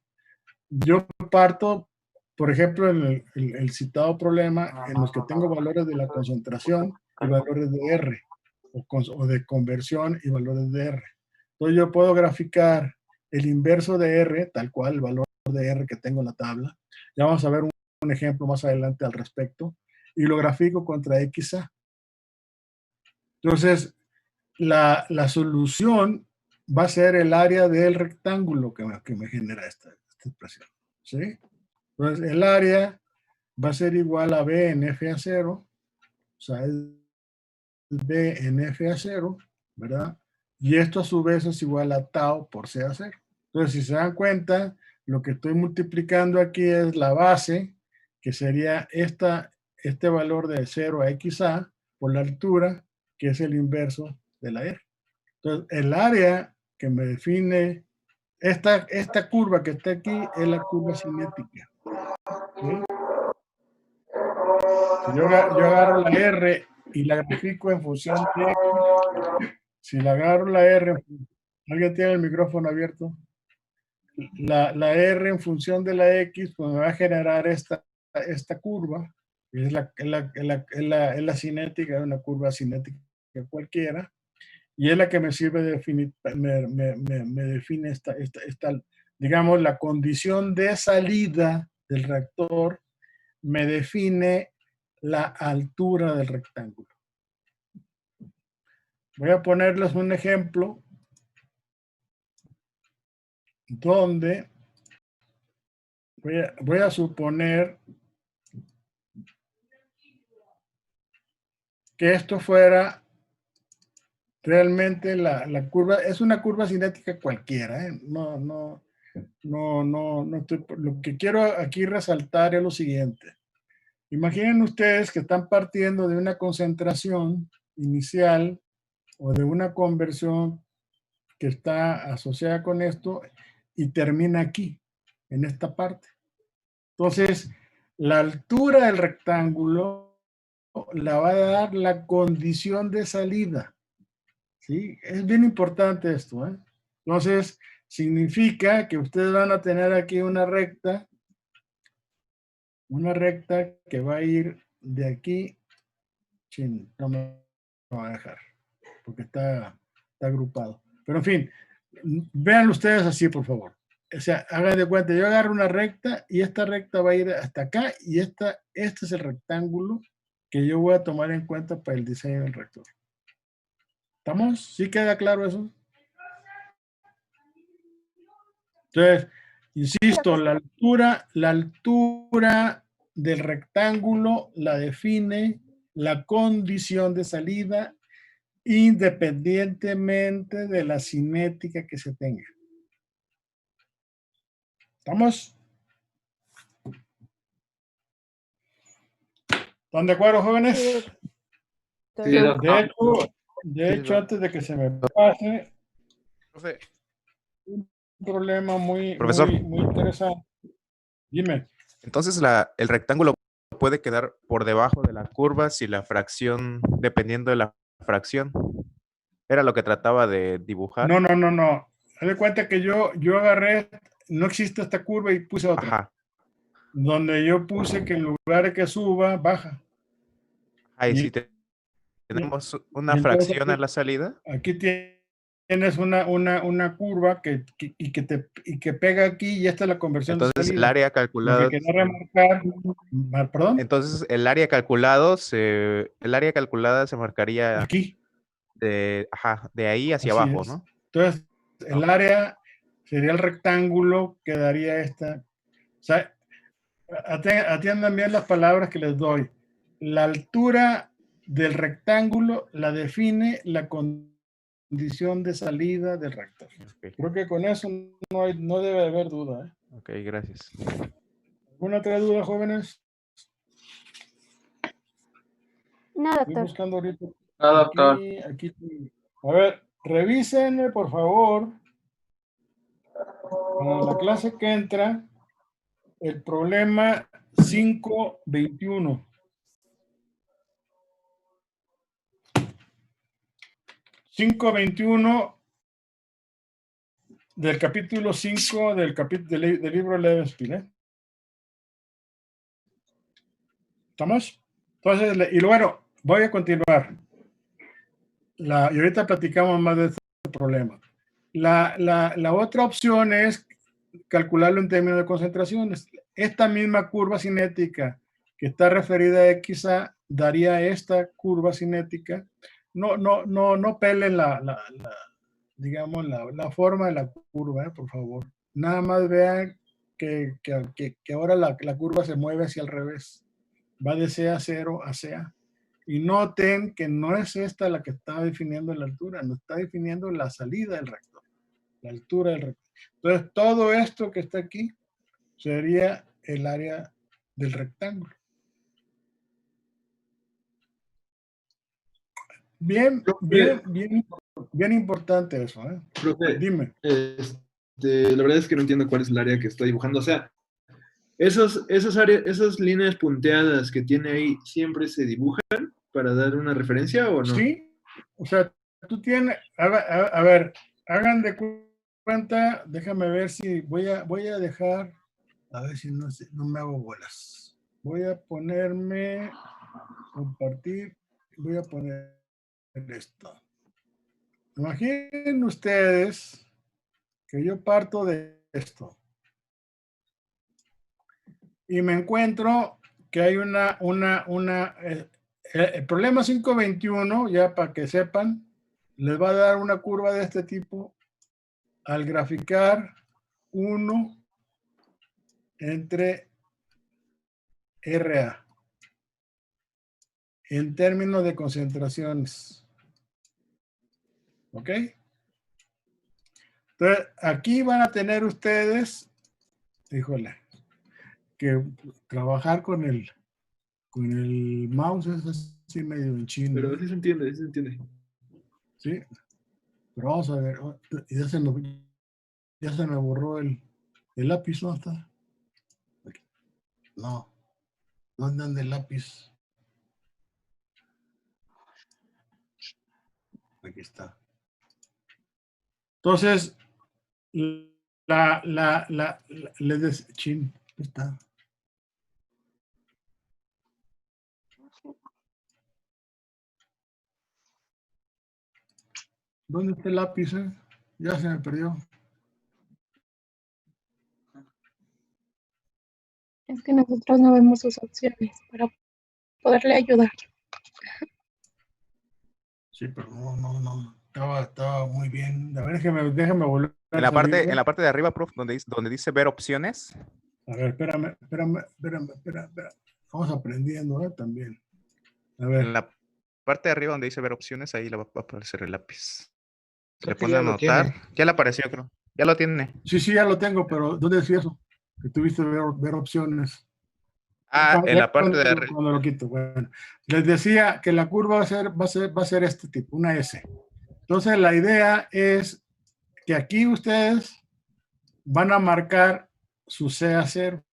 yo parto, por ejemplo, en el citado problema en los que tengo valores de la concentración y valores de R, o de conversión y valores de R. Entonces yo puedo graficar el inverso de R, tal cual, el valor de R que tengo en la tabla. Ya vamos a ver un ejemplo más adelante al respecto. Y lo grafico contra XA. Entonces, la solución va a ser el área del rectángulo que me genera esta expresión. ¿Sí? Entonces, el área va a ser igual a B en FA0. O sea, es B en FA0, ¿verdad? Y esto a su vez es igual a tau por CA0. Entonces, si se dan cuenta, lo que estoy multiplicando aquí es la base, que sería este valor de 0 a XA por la altura, que es el inverso de la R. Entonces, el área que me define esta curva que está aquí es la curva cinética. ¿Sí? Si yo agarro la R y la grafico en función de X, si la agarro la R ¿Alguien tiene el micrófono abierto? La R en función de la X, pues me va a generar esta curva, que es la cinética de una curva cinética cualquiera, y es la que me sirve de definir, me define esta, digamos, la condición de salida del reactor, me define la altura del rectángulo. Voy a ponerles un ejemplo donde voy a suponer que esto fuera realmente la curva, es una curva cinética cualquiera, ¿eh? No estoy, lo que quiero aquí resaltar es lo siguiente. Imaginen ustedes que están partiendo de una concentración inicial o de una conversión que está asociada con esto y termina aquí, en esta parte. Entonces, la altura del rectángulo la va a dar la condición de salida. ¿Sí? Es bien importante esto, ¿eh? Entonces, significa que ustedes van a tener aquí una recta que va a ir de aquí. Chin, no me va a dejar, porque está agrupado. Pero en fin, véanlo ustedes así, por favor. O sea, hagan de cuenta, yo agarro una recta y esta recta va a ir hasta acá y este es el rectángulo que yo voy a tomar en cuenta para el diseño del reactor. ¿Estamos? ¿Sí queda claro eso? Entonces, insisto, la altura del rectángulo la define la condición de salida independientemente de la cinética que se tenga. ¿Estamos? ¿Están de acuerdo, jóvenes? Sí, doctor. De hecho, antes de que se me pase, Profe, un problema muy Profesor. muy interesante. Dime. entonces el rectángulo puede quedar por debajo de la curva si la fracción, dependiendo de la fracción. Era lo que trataba de dibujar. No. Haz de cuenta que yo agarré, no existe esta curva y puse otra. Ajá. Donde yo puse que en lugar de que suba, baja. Ahí Y- sí tenemos una y entonces fracción a la salida. Aquí tienes una curva que pega aquí y esta es la conversión de Entonces el salida. área Lo calculada. que quería remarcar, perdón, Entonces el área calculada se marcaría aquí. de ahí hacia Así abajo, es. ¿no? Entonces, el área sería el rectángulo que daría esta. O sea, atiendan bien las palabras que les doy. La altura del rectángulo la define la condición de salida del reactor. Ok, Creo que con eso no debe haber duda, ¿eh? ok, gracias. ¿Alguna otra duda, jóvenes? No, Estoy doctor. buscando ahorita. No, doctor. Aquí. A ver, revísenme, por favor, para la clase que entra, el problema 521. 521 del capítulo 5 del libro Levenspiel, ¿eh? ¿Estamos? Entonces, y bueno, voy a continuar. Y ahorita platicamos más de este problema. La otra opción es calcularlo en términos de concentraciones. Esta misma curva cinética que está referida a XA daría esta curva cinética. No pelen digamos, la forma de la curva, por favor. Nada más vean que ahora la curva se mueve hacia el revés. Va de CA0 a CA. Y noten que no es esta la que está definiendo la altura, no está definiendo la salida del reactor, la altura del reactor. Entonces, todo esto que está aquí sería el área del rectángulo. Bien importante eso, ¿eh? Profe, Dime. La verdad es que no entiendo cuál es el área que está dibujando. O sea, esas líneas punteadas que tiene ahí, ¿siempre se dibujan para dar una referencia o no? Sí, o sea, tú tienes, a ver, hagan de cuenta, déjame ver si voy a dejar, a ver si no me hago bolas. Voy a ponerme, compartir, voy a poner esto. Imaginen ustedes que yo parto de esto y me encuentro que hay el problema 521, ya para que sepan, les va a dar una curva de este tipo al graficar 1 entre RA en términos de concentraciones. ¿Ok? Entonces, aquí van a tener ustedes, híjole, que trabajar con el mouse es así medio en chino. Pero sí se entiende, sí se entiende. Sí, pero vamos a ver, ya se me borró el lápiz, ¿no? Está. No, ¿dónde anda el lápiz? Aquí está. Entonces, chin, está. ¿Dónde está el lápiz? Ya se me perdió. Es que nosotros no vemos sus opciones para poderle ayudar. Sí, pero no. Estaba muy bien. A ver, déjame volver. En la parte de arriba, prof, donde dice ver opciones. A ver, espérame. Vamos aprendiendo, también. A ver. En la parte de arriba donde dice ver opciones, ahí le va a aparecer el lápiz. Se le Creo que pone ya a lo anotar. tiene. Ya le apareció, creo. Ya lo tiene. Sí, ya lo tengo, pero ¿dónde decía eso? Que tuviste ver opciones. Ah, en la parte de arriba. Cuando lo quito, bueno. Les decía que la curva va a ser este tipo, una S. Entonces, la idea es que aquí ustedes van a marcar su CA0.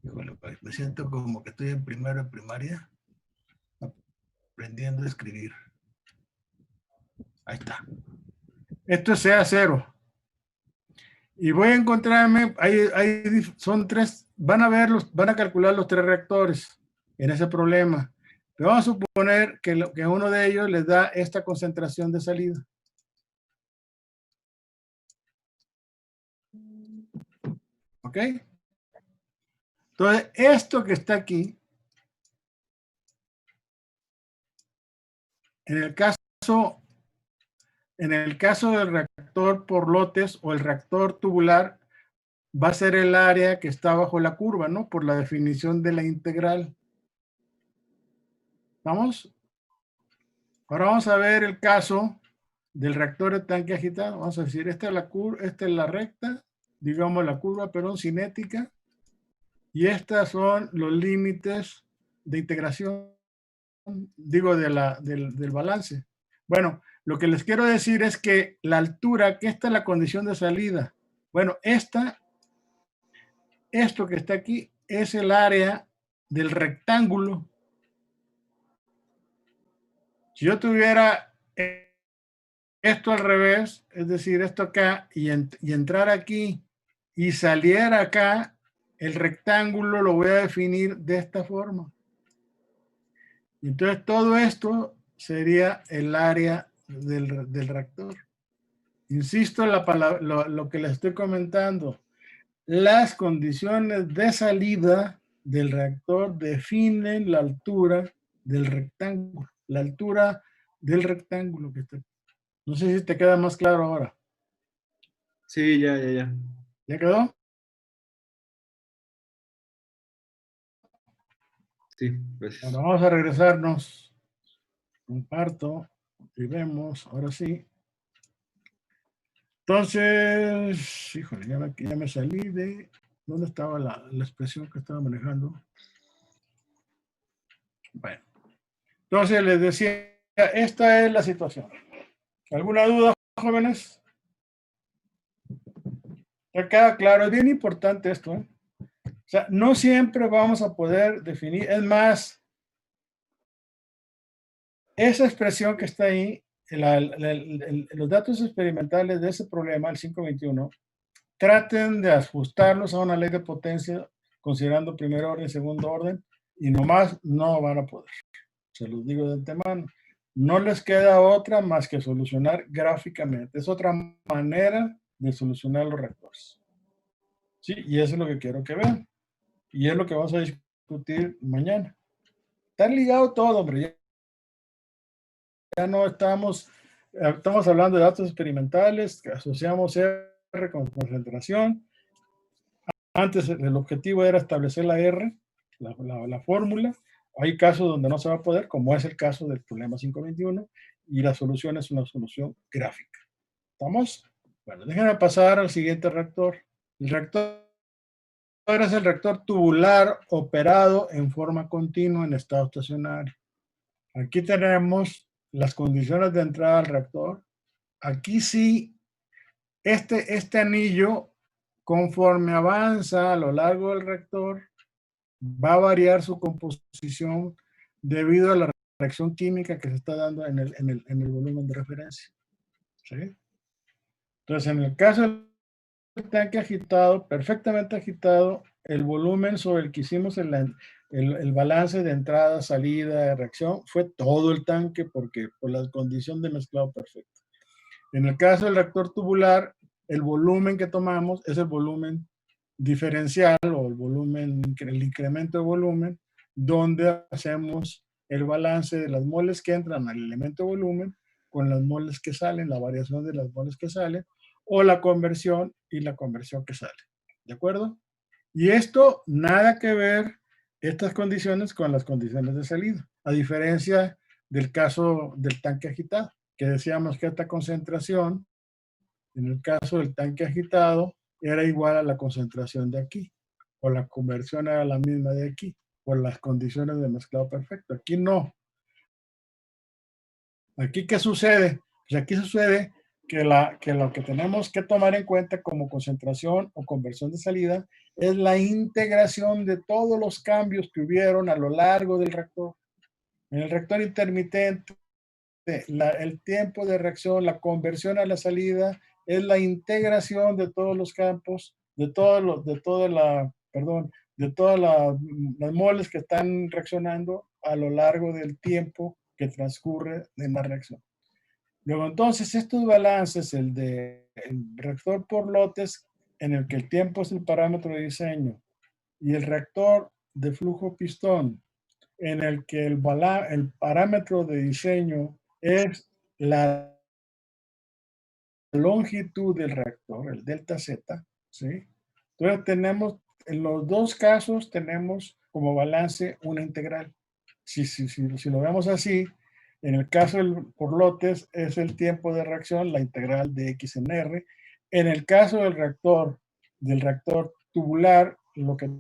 Híjole, me siento como que estoy en primero de primaria, aprendiendo a escribir. Ahí está. Esto es CA0. Y voy a encontrarme, son tres, van a calcular los tres reactores en ese problema. Pero vamos a suponer que uno de ellos les da esta concentración de salida. ¿Ok? Entonces, esto que está aquí, en el caso del reactor por lotes o el reactor tubular, va a ser el área que está bajo la curva, ¿no? Por la definición de la integral. ¿Vamos? Ahora vamos a ver el caso del reactor de tanque agitado. Vamos a decir, esta es la recta, digamos la curva, perdón, cinética. Y estas son los límites de integración, digo, del balance. Bueno, lo que les quiero decir es que la altura, que esta es la condición de salida. Bueno, esto que está aquí es el área del rectángulo. Si yo tuviera esto al revés, es decir, esto acá, y entrar aquí y saliera acá, el rectángulo lo voy a definir de esta forma. Entonces todo esto sería el área del reactor. Insisto en lo que les estoy comentando. Las condiciones de salida del reactor definen la altura del rectángulo. La altura del rectángulo que está. No sé si te queda más claro ahora. Sí, ya. ¿Ya quedó? Sí, gracias. Bueno, vamos a regresarnos. Comparto y vemos, ahora sí. Entonces, híjole, ya me salí de... ¿Dónde estaba la expresión que estaba manejando? Bueno, entonces les decía, esta es la situación. ¿Alguna duda, jóvenes? Acá, claro, es bien importante esto, ¿eh? O sea, no siempre vamos a poder definir, es más, esa expresión que está ahí los datos experimentales de ese problema, el 521, traten de ajustarlos a una ley de potencia considerando primer orden, segundo orden, y nomás no van a poder. Se los digo de antemano. No les queda otra más que solucionar gráficamente. Es otra manera de solucionar los reactores. Sí, y eso es lo que quiero que vean. Y es lo que vamos a discutir mañana. Está ligado todo, hombre. Ya no estamos hablando de datos experimentales, que asociamos R con concentración. Antes el objetivo era establecer la R, la fórmula. Hay casos donde no se va a poder, como es el caso del problema 521, y la solución es una solución gráfica. ¿Estamos? Bueno, déjenme pasar al siguiente reactor. El reactor es el reactor tubular operado en forma continua en estado estacionario. Aquí tenemos las condiciones de entrada al reactor. Aquí sí, este anillo, conforme avanza a lo largo del reactor, va a variar su composición debido a la reacción química que se está dando en el volumen de referencia. ¿Sí? Entonces, en el caso del tanque agitado, perfectamente agitado, el volumen sobre el que hicimos el balance de entrada, salida, de reacción, fue todo el tanque por la condición de mezclado perfecto. En el caso del reactor tubular, el volumen que tomamos es el volumen diferencial o el incremento de volumen, donde hacemos el balance de las moles que entran al elemento de volumen con las moles que salen, la variación de las moles que salen, o la conversión y la conversión que sale. ¿De acuerdo? Y esto nada que ver, estas condiciones, con las condiciones de salida, a diferencia del caso del tanque agitado, que decíamos que esta concentración, en el caso del tanque agitado, era igual a la concentración de aquí, o la conversión era la misma de aquí, por las condiciones de mezclado perfecto. Aquí no. ¿Aquí qué sucede? Pues aquí sucede que lo que tenemos que tomar en cuenta como concentración o conversión de salida es la integración de todos los cambios que hubieron a lo largo del reactor. En el reactor intermitente, el tiempo de reacción, la conversión a la salida, es la integración de todos los campos, de todas las moles que están reaccionando a lo largo del tiempo que transcurre en la reacción. Luego, entonces, estos balances, el reactor por lotes, en el que el tiempo es el parámetro de diseño, y el reactor de flujo pistón, en el que el parámetro de diseño es la longitud del reactor, el delta Z, ¿sí? Entonces tenemos, en los dos casos tenemos como balance una integral. Si lo vemos así, en el caso por lotes es el tiempo de reacción, la integral de X en R. En el caso del reactor tubular, lo que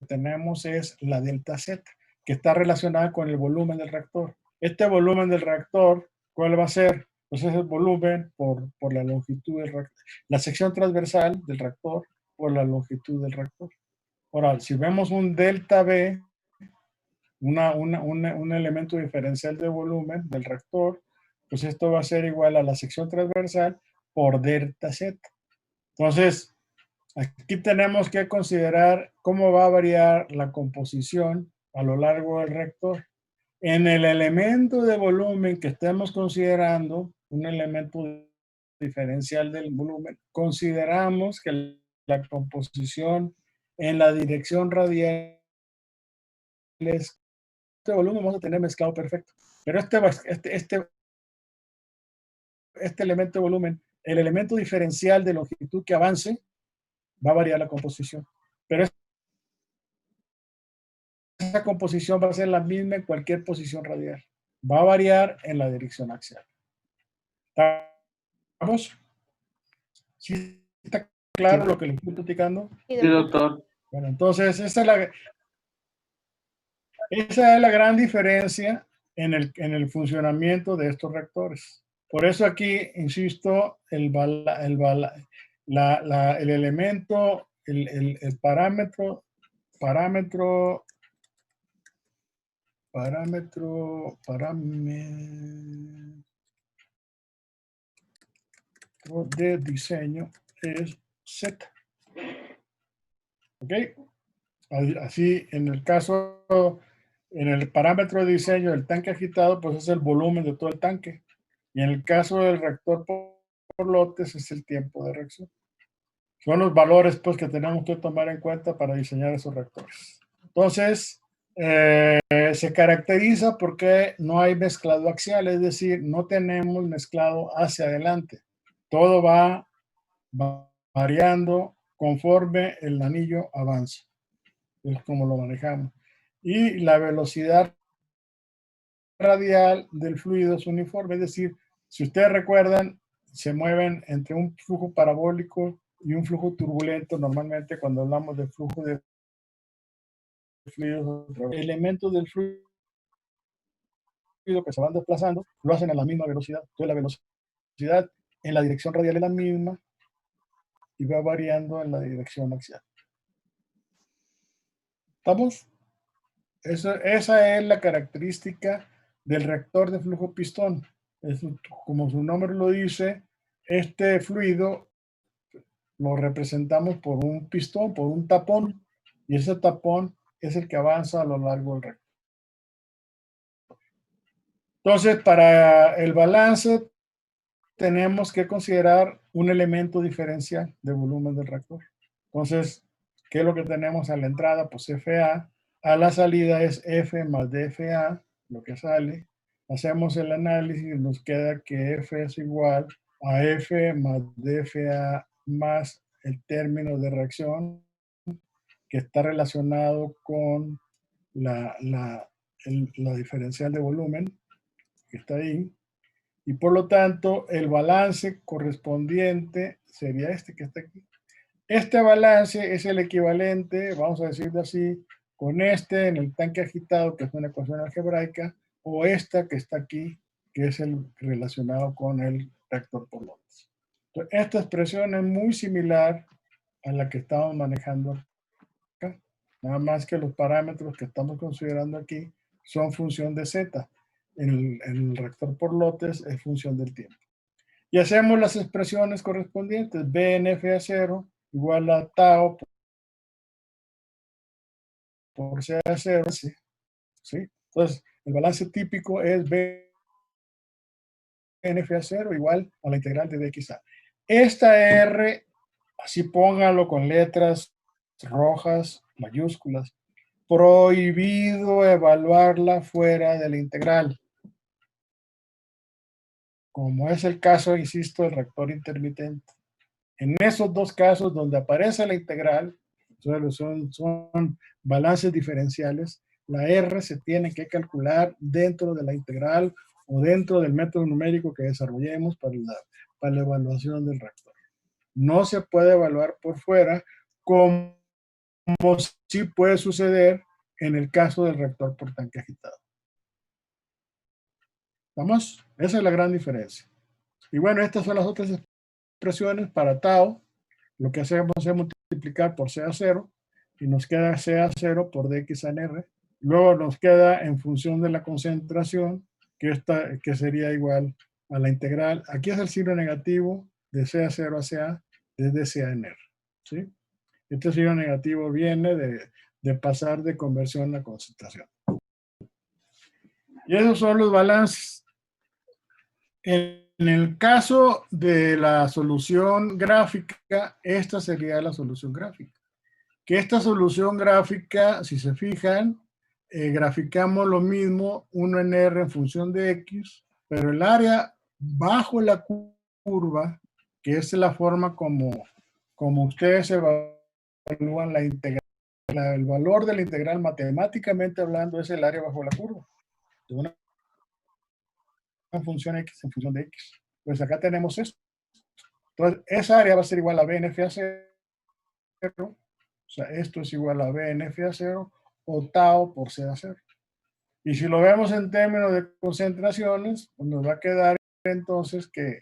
tenemos es la delta Z, que está relacionada con el volumen del reactor. Este volumen del reactor, ¿cuál va a ser? Pues es el volumen por la longitud del reactor, la sección transversal del reactor por la longitud del reactor. Ahora, si vemos un delta B, un elemento diferencial de volumen del reactor, pues esto va a ser igual a la sección transversal por delta Z. Entonces, aquí tenemos que considerar cómo va a variar la composición a lo largo del reactor. En el elemento de volumen que estemos considerando, un elemento diferencial del volumen, consideramos que la composición en la dirección radial es este volumen, vamos a tener mezclado perfecto. Pero este elemento de volumen, el elemento diferencial de longitud que avance, va a variar la composición. Pero esa composición va a ser la misma en cualquier posición radial. Va a variar en la dirección axial. ¿Estamos? ¿Sí está claro lo que le estoy platicando? Sí, doctor. Bueno, entonces esa es la gran diferencia en el funcionamiento de estos reactores. Por eso aquí, insisto, el elemento, el parámetro de diseño es Z. ¿Ok? Así, en el caso, en el parámetro de diseño del tanque agitado, pues es el volumen de todo el tanque. Y en el caso del reactor por lotes es el tiempo de reacción. Son los valores pues que tenemos que tomar en cuenta para diseñar esos reactores. Entonces, se caracteriza porque no hay mezclado axial, es decir, no tenemos mezclado hacia adelante. Todo va variando conforme el anillo avanza. Es como lo manejamos. Y la velocidad radial del fluido es uniforme, es decir, si ustedes recuerdan, se mueven entre un flujo parabólico y un flujo turbulento. Normalmente cuando hablamos de flujo de fluidos, elementos del fluido que se van desplazando lo hacen a la misma velocidad. Entonces la velocidad en la dirección radial es la misma y va variando en la dirección axial. ¿Estamos? Esa es la característica del reactor de flujo pistón. Como su nombre lo dice, este fluido lo representamos por un pistón, por un tapón, y ese tapón es el que avanza a lo largo del reactor. Entonces, para el balance tenemos que considerar un elemento diferencial de volumen del reactor. Entonces, ¿qué es lo que tenemos a la entrada? Pues FA. A la salida es F más DFA, lo que sale. Hacemos el análisis y nos queda que F es igual a F más DFA más el término de reacción que está relacionado con la diferencial de volumen que está ahí. Y por lo tanto, el balance correspondiente sería este que está aquí. Este balance es el equivalente, vamos a decirlo así, con este en el tanque agitado, que es una ecuación algebraica, o esta que está aquí, que es el relacionado con el reactor por lotes. Entonces, esta expresión es muy similar a la que estamos manejando acá, nada más que los parámetros que estamos considerando aquí son función de Z. El reactor por lotes es función del tiempo. Y hacemos las expresiones correspondientes. BNFA0 igual a tau por CA0. ¿Sí? Entonces, el balance típico es BNFA0 igual a la integral de dxa. Esta R, así póngalo con letras rojas, mayúsculas, prohibido evaluarla fuera de la integral. Como es el caso, insisto, del reactor intermitente. En esos dos casos donde aparece la integral, son balances diferenciales, la R se tiene que calcular dentro de la integral o dentro del método numérico que desarrollemos para la evaluación del reactor. No se puede evaluar por fuera, como sí puede suceder en el caso del reactor por tanque agitado. ¿Vamos? Esa es la gran diferencia. Y bueno, estas son las otras expresiones para tau. Lo que hacemos es multiplicar por CA0 y nos queda CA0 por dx en R. Luego nos queda en función de la concentración, que sería igual a la integral. Aquí es el signo negativo de CA0 a CA desde CA en R. ¿Sí? Este signo negativo viene de pasar de conversión a concentración. Y esos son los balances. En el caso de la solución gráfica, esta sería la solución gráfica. Que esta solución gráfica, si se fijan, graficamos lo mismo, 1 en R en función de X, pero el área bajo la curva, que es la forma como ustedes evalúan la integral, el valor de la integral matemáticamente hablando es el área bajo la curva. De una función X en función de X. Pues acá tenemos esto. Entonces, esa área va a ser igual a BNFA0. O sea, esto es igual a BNFA0 o tau por CA0. Y si lo vemos en términos de concentraciones, pues nos va a quedar entonces que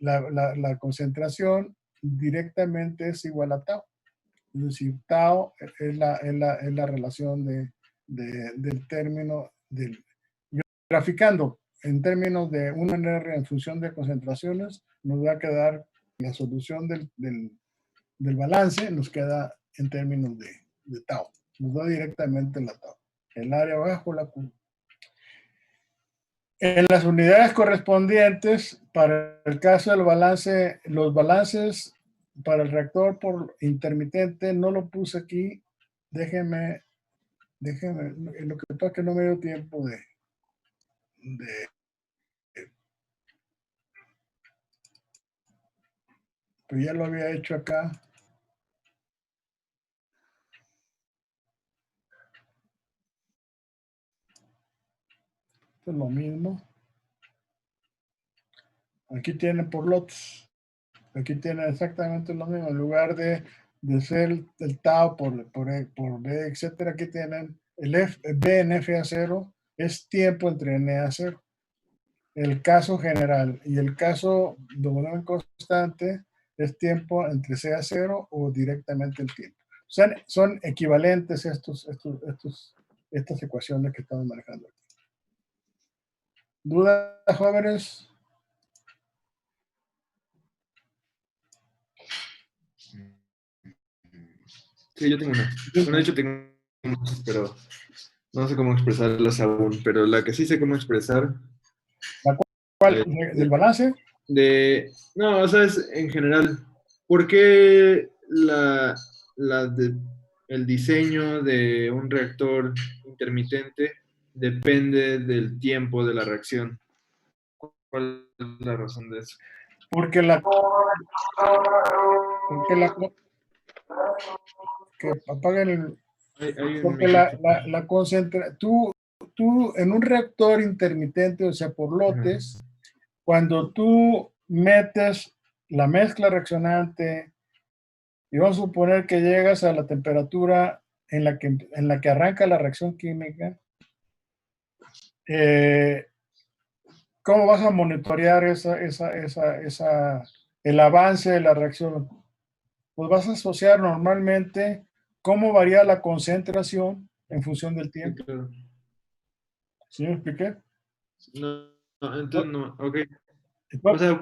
la concentración directamente es igual a tau. Es decir, tau es la relación del término del... Graficando en términos de 1 en R en función de concentraciones, nos va a quedar la solución del balance, nos queda en términos de tau. Nos da directamente la tau. El área bajo la curva. En las unidades correspondientes, para el caso del balance, los balances para el reactor por intermitente, no lo puse aquí. Déjenme, lo que pasa es que no me dio tiempo pero ya lo había hecho acá. Esto es lo mismo. Aquí tienen por lotes. Aquí tienen exactamente lo mismo. En lugar de ser el tau por B, etcétera, aquí tienen el B en FA0 es tiempo entre NA0. El caso general y el caso de volumen constante es tiempo entre CA0 o directamente el tiempo. O sea, son equivalentes estas ecuaciones que estamos manejando aquí. ¿Dudas, jóvenes? Sí, yo tengo una. Bueno, de hecho tengo muchas, pero no sé cómo expresarlas aún. Pero la que sí sé cómo expresar. ¿Cuál? ¿Del balance? No, o sea, es en general. ¿Por qué el diseño de un reactor intermitente depende del tiempo de la reacción? ¿Cuál es la razón de eso? Porque que apaguen el... Porque la concentra... Tú en un reactor intermitente, o sea, por lotes, cuando tú metes la mezcla reaccionante y vamos a suponer que llegas a la temperatura en la que arranca la reacción química, ¿cómo vas a monitorear el avance de la reacción? Pues vas a asociar normalmente cómo varía la concentración en función del tiempo. Sí, claro. ¿Sí me expliqué? No, entonces no, ok. O sea,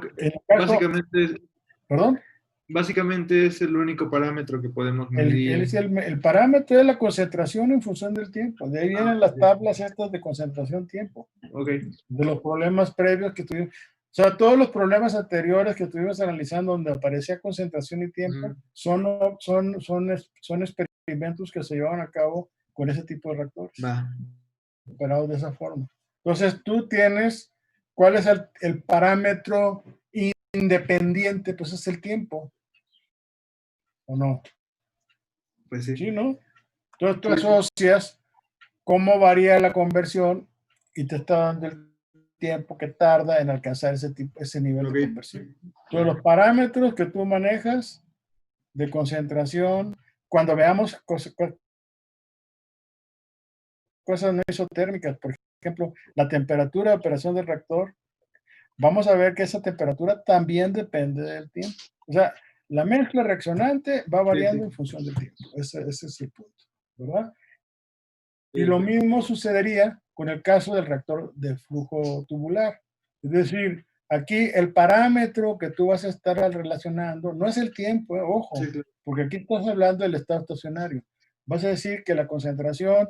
¿Perdón? Básicamente es el único parámetro que podemos medir. El parámetro es la concentración en función del tiempo. De ahí vienen las tablas estas de concentración-tiempo. Ok. De los problemas previos que tuvimos. O sea, todos los problemas anteriores que estuvimos analizando donde aparecía concentración y tiempo son experimentos que se llevaron a cabo con ese tipo de reactores. Operados de esa forma. Entonces, tú tienes, ¿cuál es el parámetro independiente? Pues es el tiempo. ¿O no? Pues sí. Sí, ¿no? Entonces tú asocias cómo varía la conversión y te está dando el tiempo que tarda en alcanzar ese nivel de conversión. Entonces los parámetros que tú manejas de concentración, cuando veamos cosas no isotérmicas, por ejemplo, la temperatura de operación del reactor, vamos a ver que esa temperatura también depende del tiempo. O sea, la mezcla reaccionante va variando en función del tiempo. Ese es el punto, ¿verdad? Y lo mismo sucedería con el caso del reactor de flujo tubular. Es decir, aquí el parámetro que tú vas a estar relacionando no es el tiempo, ojo, porque aquí estás hablando del estado estacionario. Vas a decir que la concentración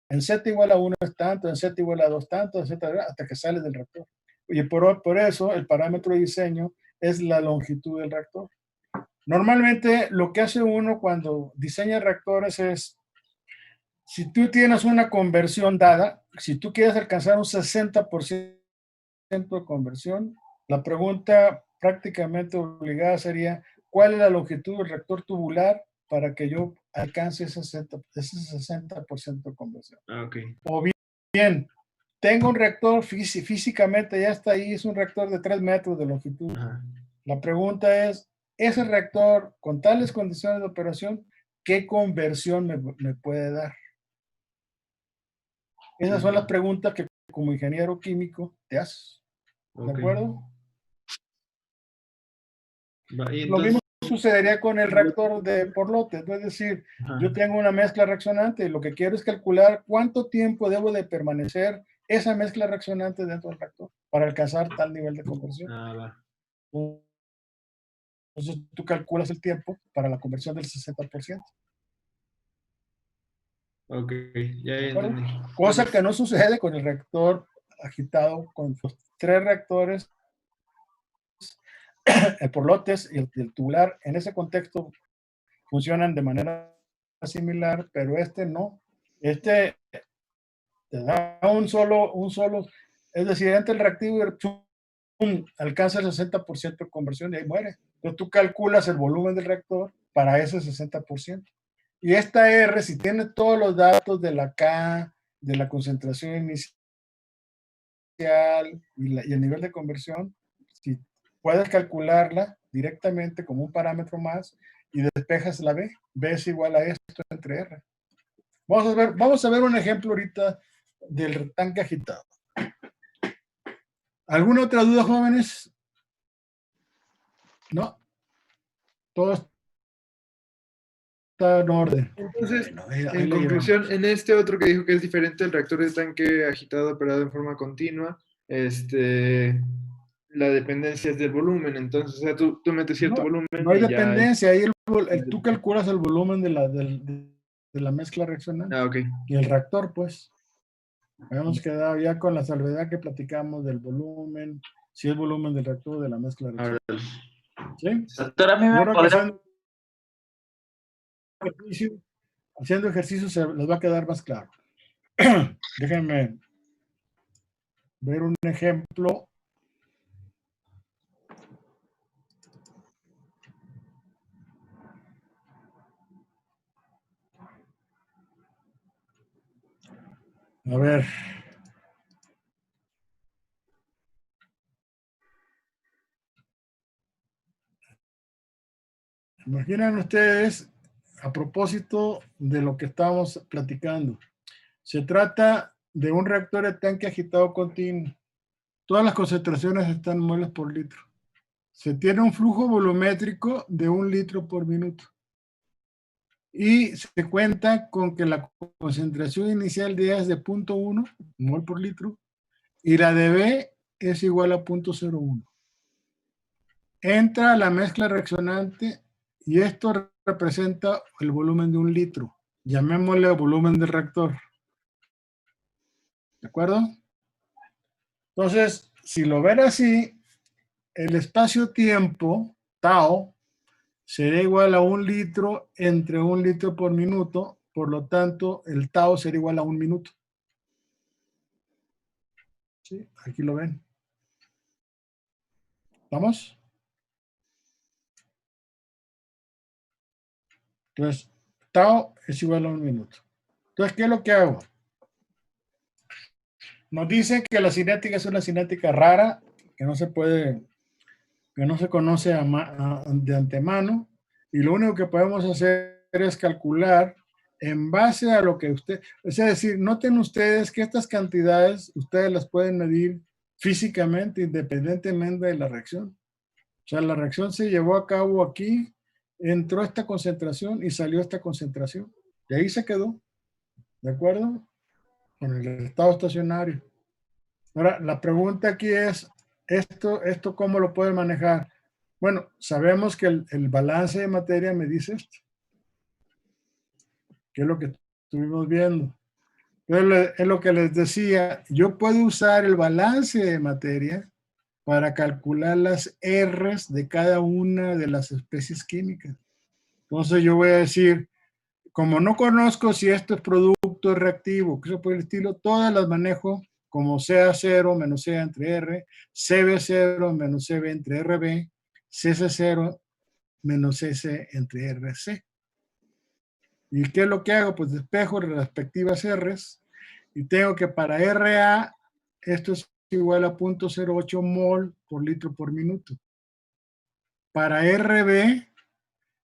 en Z igual a 1 es tanto, en Z igual a 2 tanto, etcétera, hasta que sales del reactor. Y por eso el parámetro de diseño es la longitud del reactor. Normalmente lo que hace uno cuando diseña reactores es, si tú tienes una conversión dada, si tú quieres alcanzar un 60% de conversión, la pregunta prácticamente obligada sería, ¿cuál es la longitud del reactor tubular para que yo alcance ese 60% de conversión? Okay. O bien, tengo un reactor físicamente, ya está ahí, es un reactor de 3 metros de longitud. La pregunta es, ese reactor con tales condiciones de operación, ¿qué conversión me puede dar? Esas son las preguntas que como ingeniero químico te haces. ¿De acuerdo? Lo mismo sucedería con el reactor por lotes. Es decir, yo tengo una mezcla reaccionante y lo que quiero es calcular cuánto tiempo debo de permanecer esa mezcla reaccionante dentro del reactor para alcanzar tal nivel de conversión. Entonces tú calculas el tiempo para la conversión del 60%. Ok, ya ¿De acuerdo? entendí. Cosa que no sucede con el reactor agitado, con los 3 reactores, el por lotes y el tubular. En ese contexto funcionan de manera similar, pero este no. Este te da un solo, es decir, entra el reactivo y ¡pum!, alcanza el 60% de conversión y ahí muere. Entonces tú calculas el volumen del reactor para ese 60%. Y esta R, si tiene todos los datos de la K, de la concentración inicial y el nivel de conversión, si puedes calcularla directamente como un parámetro más y despejas la B. B es igual a esto entre R. Vamos a ver un ejemplo ahorita del tanque agitado. ¿Alguna otra duda, jóvenes? ¿No? Todo está en orden. Entonces, Bueno, ahí en la conclusión, llevamos. en este otro que dijo que es diferente el reactor de tanque agitado operado en forma continua, la dependencia es del volumen. Entonces, o sea, tú metes cierto volumen No hay y ya hay... dependencia, ahí tú calculas el volumen de la mezcla reaccionante. Ah, ok. Y el reactor, pues. Habíamos quedado ya con la salvedad que platicamos del volumen, si es volumen del reactor o de la mezcla reaccionante. ¿Sí? Doctor, a mí Yo me creo que podría... haciendo ejercicio se les va a quedar más claro. Déjenme ver un ejemplo. A ver. Imaginen ustedes, a propósito de lo que estamos platicando, se trata de un reactor de tanque agitado continuo. Todas las concentraciones están en moles por litro. Se tiene un flujo volumétrico de 1 litro por minuto. Y se cuenta con que la concentración inicial de A es de 0.1 mol por litro y la de B es igual a 0.01. Entra la mezcla reaccionante y esto representa el volumen de 1 litro. Llamémosle volumen del reactor. ¿De acuerdo? Entonces, si lo ven así, el espacio-tiempo, tau, será igual a 1 litro entre 1 litro por minuto, por lo tanto, el tau será igual a 1 minuto. ¿Sí? Aquí lo ven. ¿Vamos? Entonces, tau es igual a 1 minuto. Entonces, ¿qué es lo que hago? Nos dicen que la cinética es una cinética rara, que no se puede, que no se conoce de antemano, y lo único que podemos hacer es calcular en base a lo que usted, es decir, noten ustedes que estas cantidades ustedes las pueden medir físicamente, independientemente de la reacción. O sea, la reacción se llevó a cabo aquí, entró esta concentración y salió esta concentración. Y ahí se quedó, ¿de acuerdo? Con el estado estacionario. Ahora, la pregunta aquí es, ¿esto cómo lo pueden manejar? Bueno, sabemos que el balance de materia me dice esto, que es lo que estuvimos viendo. Entonces, es lo que les decía, yo puedo usar el balance de materia para calcular las R's de cada una de las especies químicas. Entonces yo voy a decir, como no conozco si esto es producto reactivo, que por el estilo, todas las manejo como CA0 menos CA entre R, CB0 menos CB entre RB, CC0 menos CC entre RC. ¿Y qué es lo que hago? Pues despejo las respectivas R's y tengo que para RA esto es igual a 0.08 mol por litro por minuto. Para RB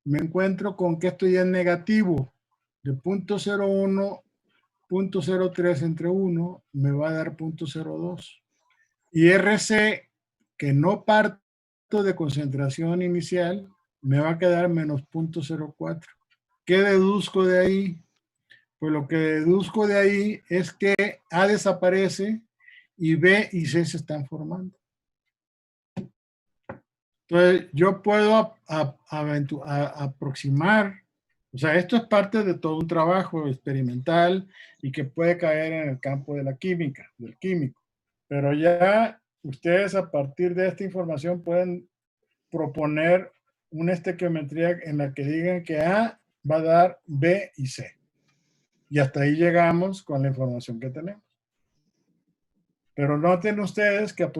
me encuentro con que esto ya es negativo. De 0.01, 0.03 entre 1 me va a dar 0.02. Y RC, que no parto de concentración inicial, me va a quedar menos 0.04. ¿Qué deduzco de ahí? Pues lo que deduzco de ahí es que A desaparece y B y C se están formando. Entonces, yo puedo aproximar, o sea, esto es parte de todo un trabajo experimental y que puede caer en el campo de la química, del químico. Pero ya ustedes a partir de esta información pueden proponer una estequiometría en la que digan que A va a dar B y C. Y hasta ahí llegamos con la información que tenemos. Pero noten ustedes que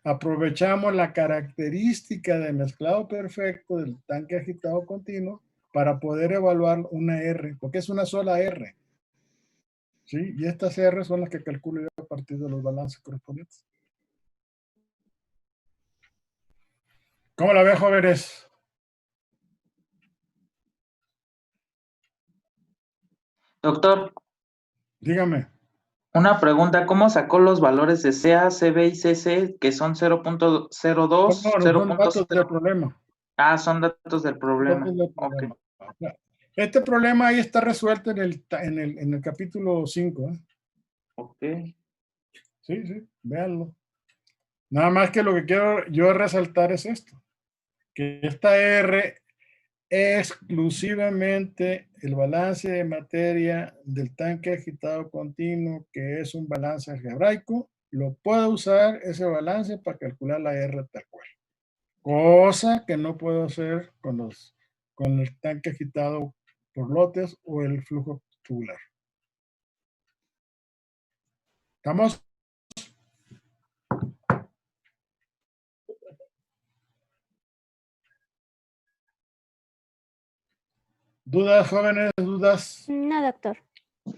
aprovechamos la característica de mezclado perfecto del tanque agitado continuo para poder evaluar una R, porque es una sola R. ¿Sí? Y estas R son las que calculo yo a partir de los balances correspondientes. ¿Cómo la ve, jóvenes? Doctor, Dígame. una pregunta, ¿cómo sacó los valores de CA, CB y CC que son 0.02, No, son datos del 0.0? problema. Ah, son datos del problema. Datos del Ok. problema. Este problema ahí está resuelto en el capítulo 5. Ok. Sí, sí, véanlo. Nada más que lo que quiero yo resaltar es esto, que esta R exclusivamente el balance de materia del tanque agitado continuo, que es un balance algebraico, lo puedo usar ese balance para calcular la R tal cual. Cosa que no puedo hacer con el tanque agitado por lotes o el flujo tubular. ¿Estamos? ¿Dudas, jóvenes? ¿Dudas? No, doctor.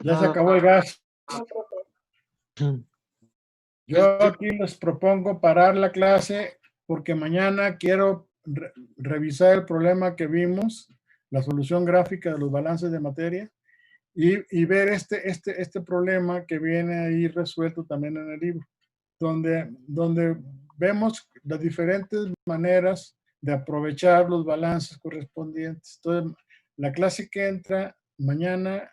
Ya se acabó el gas. Yo aquí les propongo parar la clase porque mañana quiero revisar el problema que vimos, la solución gráfica de los balances de materia y ver este problema que viene ahí resuelto también en el libro, donde vemos las diferentes maneras de aprovechar los balances correspondientes. Entonces, la clase que entra mañana,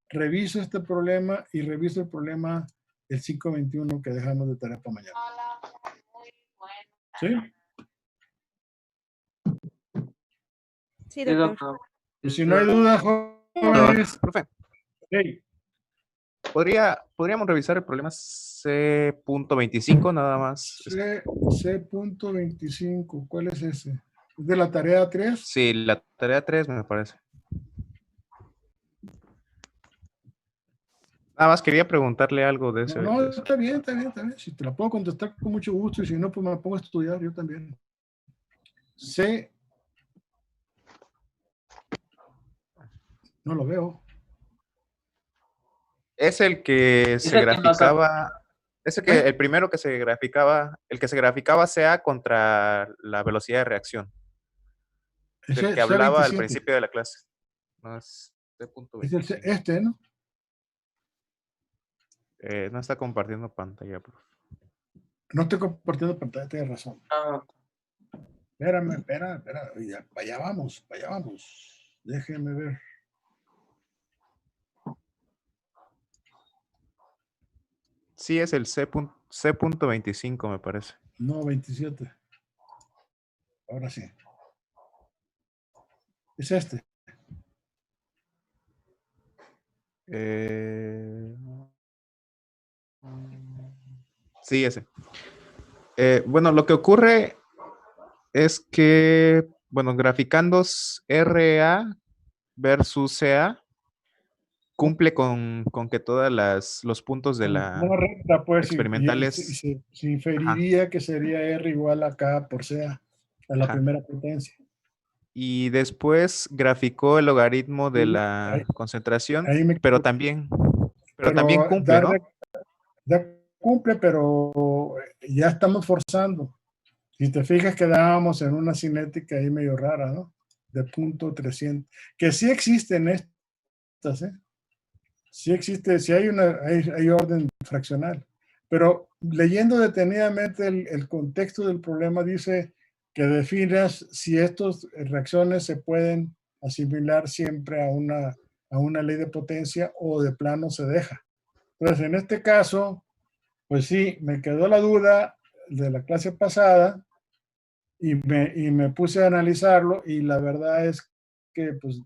reviso este problema y reviso el problema el 521 que dejamos de tarea para mañana. ¿Sí? Sí, Sí, doctor. doctor. Y si no hay dudas, jóvenes, Profe, hey, ¿podríamos revisar el problema C.25 nada más? C.25, ¿cuál es ese? ¿Es de la tarea 3? Sí, la tarea 3 me parece. Nada más quería preguntarle algo de ese. No, de eso. está bien, está bien, está bien. Si te la puedo contestar con mucho gusto y si no, pues me pongo a estudiar yo también. C. No lo veo. Es el que se el que nos graficaba, el primero que se graficaba, el que se graficaba sea contra la velocidad de reacción, del que hablaba al C27. principio de la clase. No es Es el C.25. ¿no? No está compartiendo pantalla, profe. No estoy compartiendo pantalla, tienes razón. Ah, Espérame. Ya, para allá vamos. Déjenme ver. Sí, es el C.25, me parece. No, 27. Ahora sí. Es este. Sí, ese. Bueno, lo que ocurre es que, bueno, graficando RA versus CA cumple con que todos los puntos de la Una recta, pues, experimentales. se inferiría que sería R igual a K por CA, a la primera potencia. Y después graficó el logaritmo de la concentración, pero también cumple, ¿no? Ya cumple, pero ya estamos forzando. Si te fijas, quedábamos en una cinética ahí medio rara, ¿no? De punto 300. Que sí existen estas, ¿eh? Sí existe, sí hay orden fraccional. Pero leyendo detenidamente el contexto del problema dice que definas si estas reacciones se pueden asimilar siempre a una ley de potencia o de plano se deja. Entonces, en este caso, pues sí, me quedó la duda de la clase pasada y me puse a analizarlo y la verdad es que pues,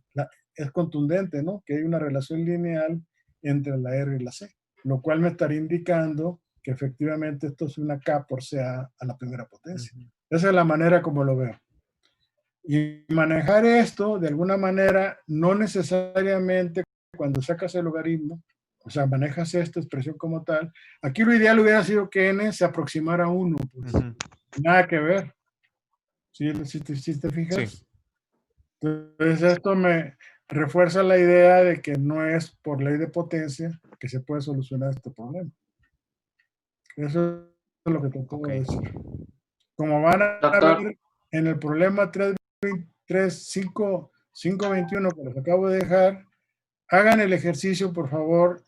es contundente, ¿no? Que hay una relación lineal entre la R y la C, lo cual me estaría indicando que efectivamente esto es una K por CA a la primera potencia. Esa es la manera como lo veo. Y manejar esto, de alguna manera, no necesariamente cuando sacas el logaritmo, o sea, manejas esta expresión como tal, aquí lo ideal hubiera sido que n se aproximara a 1, pues. Nada que ver. ¿Sí te fijas? Sí. Entonces esto me refuerza la idea de que no es por ley de potencia que se puede solucionar este problema. Eso es lo que te puedo decir. Como van a ver en el problema 521 que les acabo de dejar, hagan el ejercicio, por favor,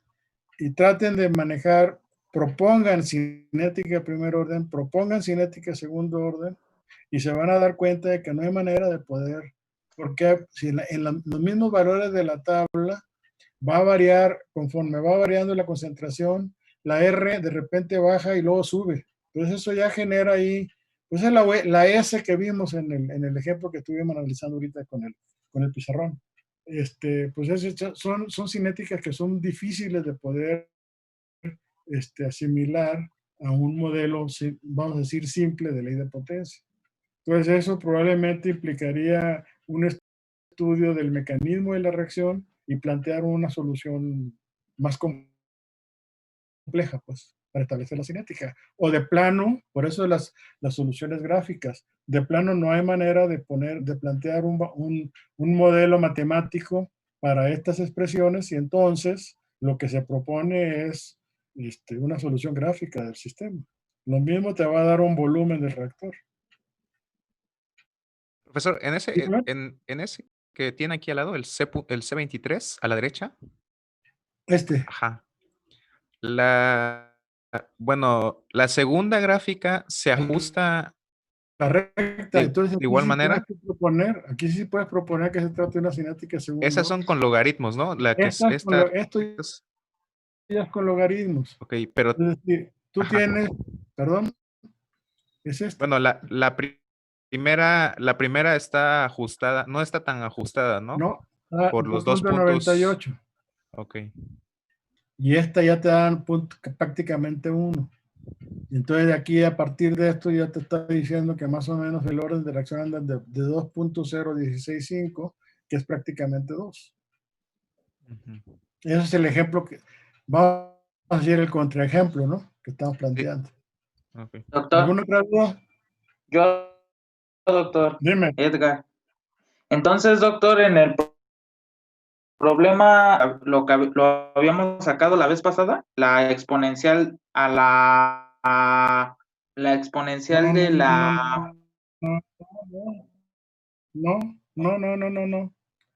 y traten de manejar, propongan cinética de primer orden, propongan cinética de segundo orden, y se van a dar cuenta de que no hay manera de poder, porque si los mismos valores de la tabla va a variar conforme va variando la concentración, la R de repente baja y luego sube. Entonces eso ya genera ahí, pues es la S que vimos en el ejemplo que estuvimos analizando ahorita con el pizarrón. Pues son cinéticas que son difíciles de poder asimilar a un modelo, vamos a decir, simple de ley de potencia. Entonces eso probablemente implicaría un estudio del mecanismo de la reacción y plantear una solución más compleja, pues, para establecer la cinética. O de plano, por eso las soluciones gráficas, de plano no hay manera de plantear un modelo matemático para estas expresiones y entonces lo que se propone es una solución gráfica del sistema. Lo mismo te va a dar un volumen del reactor. Profesor, en ese que tiene aquí al lado, el C23 a la derecha. Ajá. Bueno, la segunda gráfica se ajusta la recta. Entonces, de igual manera. Aquí sí puedes proponer que se trate de una cinética segunda. Esas son con logaritmos, ¿no? Esto ya es con logaritmos. Ok, pero. Es decir, tú tienes, perdón, es esto. Bueno, la primera está ajustada, no está tan ajustada, ¿no? No, por los 2 puntos. 98. Ok. Y esta ya te dan prácticamente 1. Entonces de aquí a partir de esto ya te está diciendo que más o menos el orden de reacción anda de 2.0165, que es prácticamente 2. Ese es el ejemplo que vamos a hacer, el contraejemplo, ¿no? Que estamos planteando. Okay. Doctor, ¿Alguna otra duda? Yo, doctor. Dime. Edgar. Entonces, doctor, en el problema, lo habíamos sacado la vez pasada, la exponencial la exponencial de la... No.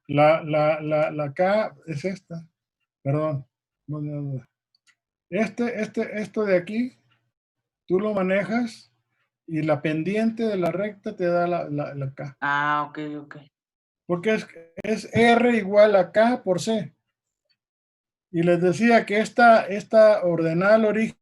La K es esta. Perdón. No. Esto de aquí, tú lo manejas y la pendiente de la recta te da la K. Ah, ok. Porque es R igual a K por C. Y les decía que esta ordenada al origen,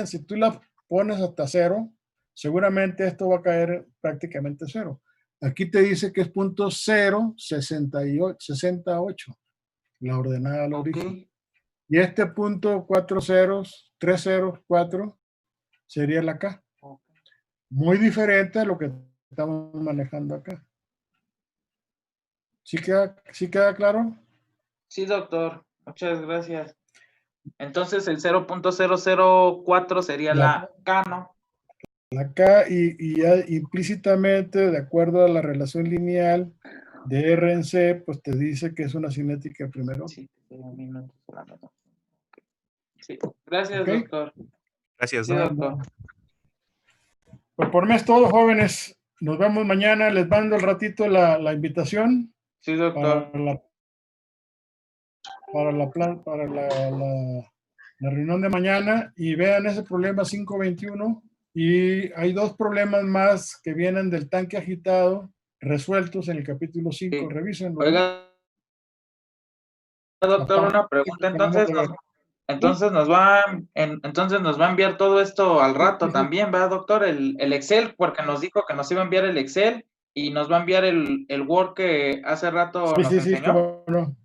si tú la pones hasta 0, seguramente esto va a caer prácticamente 0. Aquí te dice que es 0.068, la ordenada al origen. Y este punto 4 ceros, 3 ceros, 4 sería la K. Muy diferente a lo que estamos manejando acá. ¿Sí queda claro? Sí, doctor. Muchas gracias. Entonces el 0.004 sería la K, ¿no? La K y ya implícitamente, de acuerdo a la relación lineal de R en C, pues te dice que es una cinética primero. Sí, gracias, ¿okay? Doctor. Gracias, sí, doctor. Pues por mí es todo, jóvenes. Nos vemos mañana. Les mando al ratito la invitación. Sí, doctor. Para la reunión de mañana y vean ese problema 521. Y hay 2 problemas más que vienen del tanque agitado resueltos en el capítulo 5. Sí. Revísenlo. Oiga, doctor, una pregunta entonces. Entonces nos va a enviar todo esto al rato también, ¿verdad, doctor? El Excel, porque nos dijo que nos iba a enviar el Excel y nos va a enviar el Word que hace rato nos Sí, enseñó. cómo no.